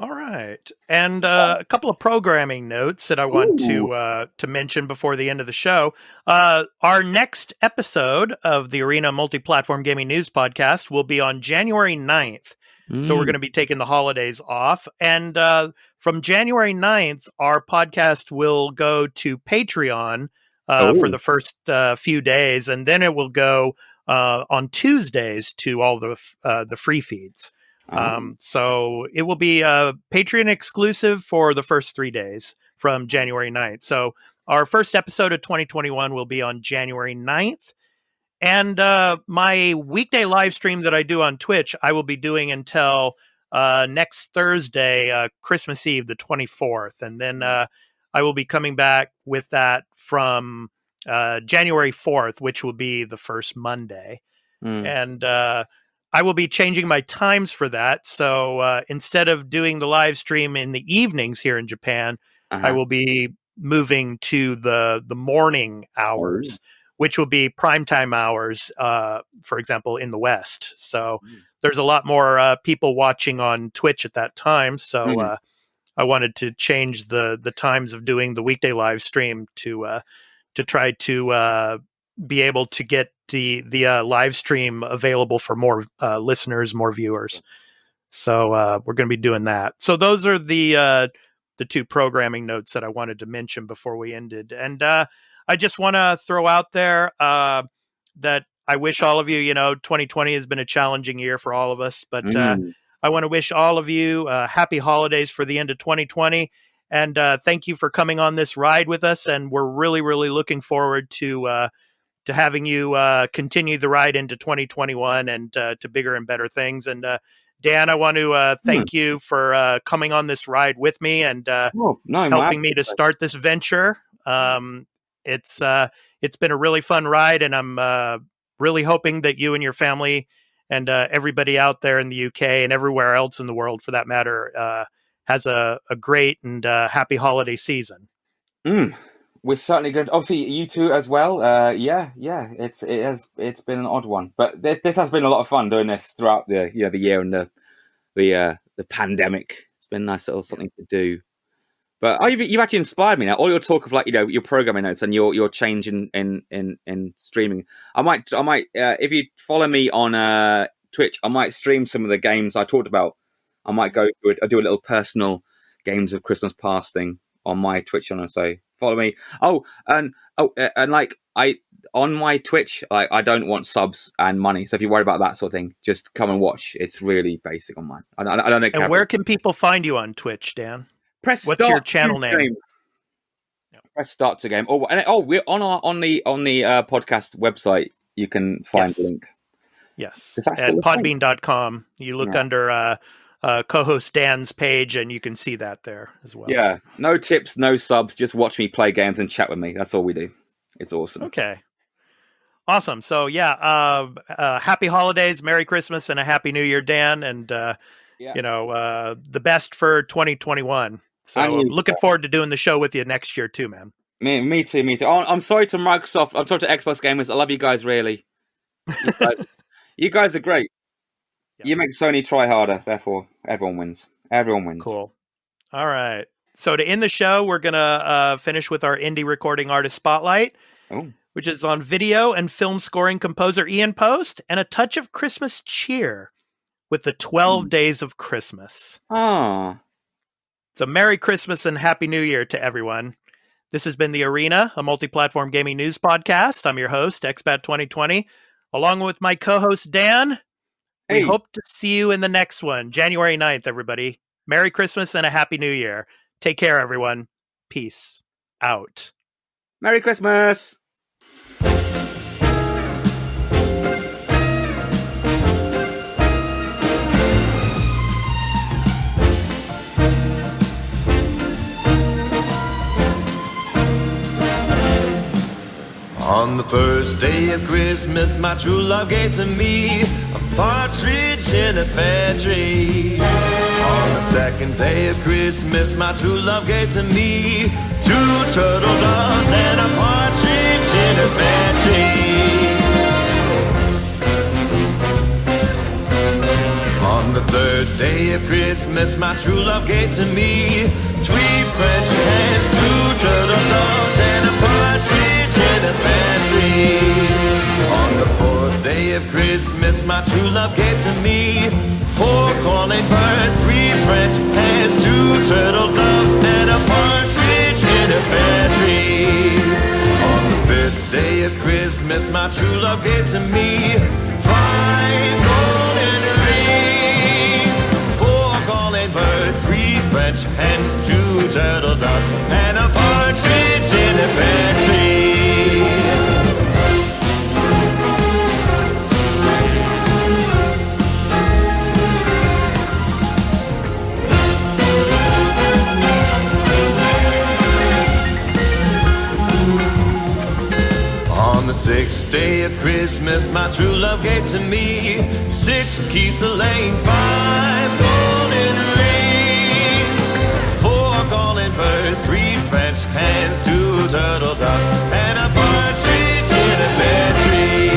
All right, and a couple of programming notes that I want to mention before the end of the show. Our next episode of the Arena Multiplatform Gaming News Podcast will be on January 9th. So we're going to be taking the holidays off. And from January 9th, our podcast will go to Patreon for the first few days. And then it will go on Tuesdays to all the free feeds. So it will be Patreon exclusive for the first 3 days from January 9th. So our first episode of 2021 will be on January 9th. And my weekday live stream that I do on Twitch, I will be doing until next Thursday, Christmas Eve, the 24th. And then I will be coming back with that from January 4th, which will be the first Monday. And I will be changing my times for that. So instead of doing the live stream in the evenings here in Japan, I will be moving to the morning hours, which will be primetime hours, for example, in the West. So there's a lot more people watching on Twitch at that time. So I wanted to change the times of doing the weekday live stream to try to be able to get the live stream available for more listeners, more viewers. So we're going to be doing that. So those are the two programming notes that I wanted to mention before we ended. And I just want to throw out there that I wish all of you, 2020 has been a challenging year for all of us, but I want to wish all of you happy holidays for the end of 2020. And thank you for coming on this ride with us. And we're really, really looking forward to having you continue the ride into 2021 and to bigger and better things. And Dan, I want to thank you for coming on this ride with me and helping me to start this venture. It's been a really fun ride, and I'm really hoping that you and your family and everybody out there in the UK and everywhere else in the world, for that matter, has a great and happy holiday season. We're certainly good. Obviously, you two as well. It's been an odd one, but this has been a lot of fun doing this throughout the year and the pandemic. It's been a nice little something to do. But you've actually inspired me now. All your talk of your programming notes and your change in streaming. I might if you follow me on Twitch, I might stream some of the games I talked about. I might go do a little personal games of Christmas past thing on my Twitch channel. So follow me. And on my Twitch, I don't want subs and money. So if you're worried about that sort of thing, just come and watch. It's really basic on mine. I don't know. And where can people find you on Twitch, Dan? What's your channel name? Press start to game. We're on the podcast website. You can find the link. Yes, at podbean.com. You look under co-host Dan's page, and you can see that there as well. Yeah, no tips, no subs. Just watch me play games and chat with me. That's all we do. It's awesome. Okay, awesome. So happy holidays, Merry Christmas, and a Happy New Year, Dan. And the best for 2021. So I'm looking forward to doing the show with you next year too, man. Me too. I'm sorry to Microsoft. I'm talking to Xbox gamers. I love you guys, really. You guys are great. Yep. You make Sony try harder. Therefore, everyone wins. Cool. All right. So to end the show, we're going to finish with our indie recording artist spotlight, which is on video and film scoring composer Ian Post and a touch of Christmas cheer with the 12 Days of Christmas. So Merry Christmas and Happy New Year to everyone. This has been The Arena, a multi-platform gaming news podcast. I'm your host, Expat2020, along with my co-host, Dan. We hope to see you in the next one, January 9th, everybody. Merry Christmas and a Happy New Year. Take care, everyone. Peace out. Merry Christmas. On the first day of Christmas, my true love gave to me a partridge in a pear tree. On the second day of Christmas, my true love gave to me 2 turtle doves and a partridge in a pear tree. On the third day of Christmas, my true love gave to me 3 French hens, 2 turtle doves, and a partridge in a pear tree. On the fourth day of Christmas, my true love gave to me 4 calling birds, 3 French hens, 2 turtle doves, and a partridge in a pear tree. On the fifth day of Christmas, my true love gave to me 5 golden rings, 4 calling birds, 3 French hens, 2 turtle doves, and a partridge in a pear tree. On the sixth day of Christmas, my true love gave to me 6 geese laying, 5 golden rings, 4 calling birds, 3 French hens, 2 turtle doves, and a partridge in a pear tree.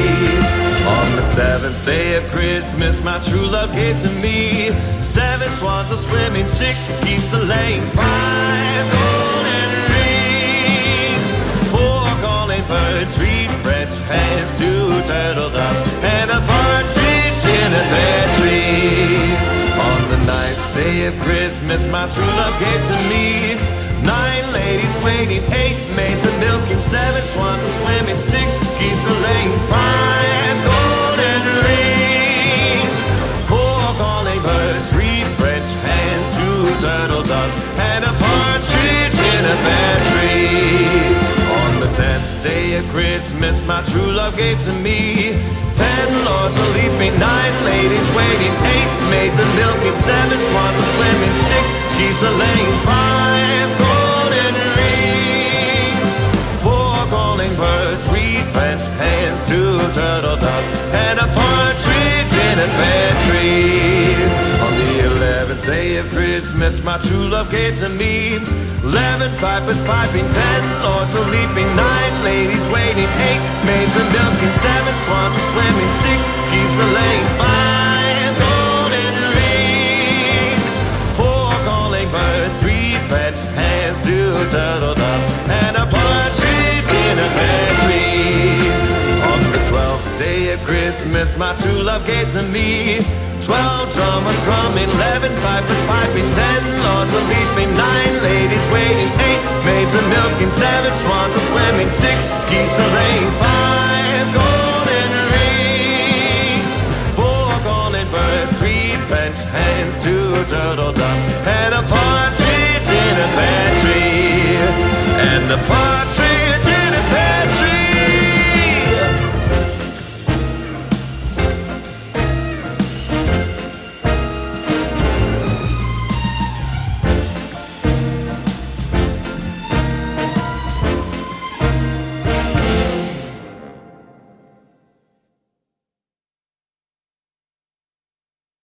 On the seventh day of Christmas, my true love gave to me 7 swans are swimming, 6 geese laying, 5 golden rings, 4 calling birds, 3 French hens, 2 turtle doves, and a partridge in a pear tree. On the ninth day of Christmas, my true love gave to me 9 ladies waiting, 8 maids a milking, 7 swans a swimming, 6 geese a laying, 5 golden rings, 4 calling birds, 3 French hens, 2 turtle doves, and a partridge in a pear tree. On the 10th day of Christmas, my true love gave to me 10 lords a leaping, 9 ladies waiting, 8 maids a milking, 7 swans a swimming, 6 geese a laying, 5 golden rings, 4 calling birds, 3 French hens, 2 turtle doves, and a partridge in a pear tree. On the 11th day of Christmas, my true love gave to me 11 pipers piping, 10 lords a leaping, 9 ladies waiting, 8 maids a milking, 7 swans a swimming, 6 geese a laying, 5 golden rings, 4 calling birds, 3 French hens, 2 turtle doves, and a partridge in a pear tree. On the 12th day of Christmas, my true love gave to me 12 drummers drumming, 11 pipers piping, 10 lords a leaping, 9 ladies waiting, 8 maids a milking, 7 swans a swimming, 6 geese a laying, 5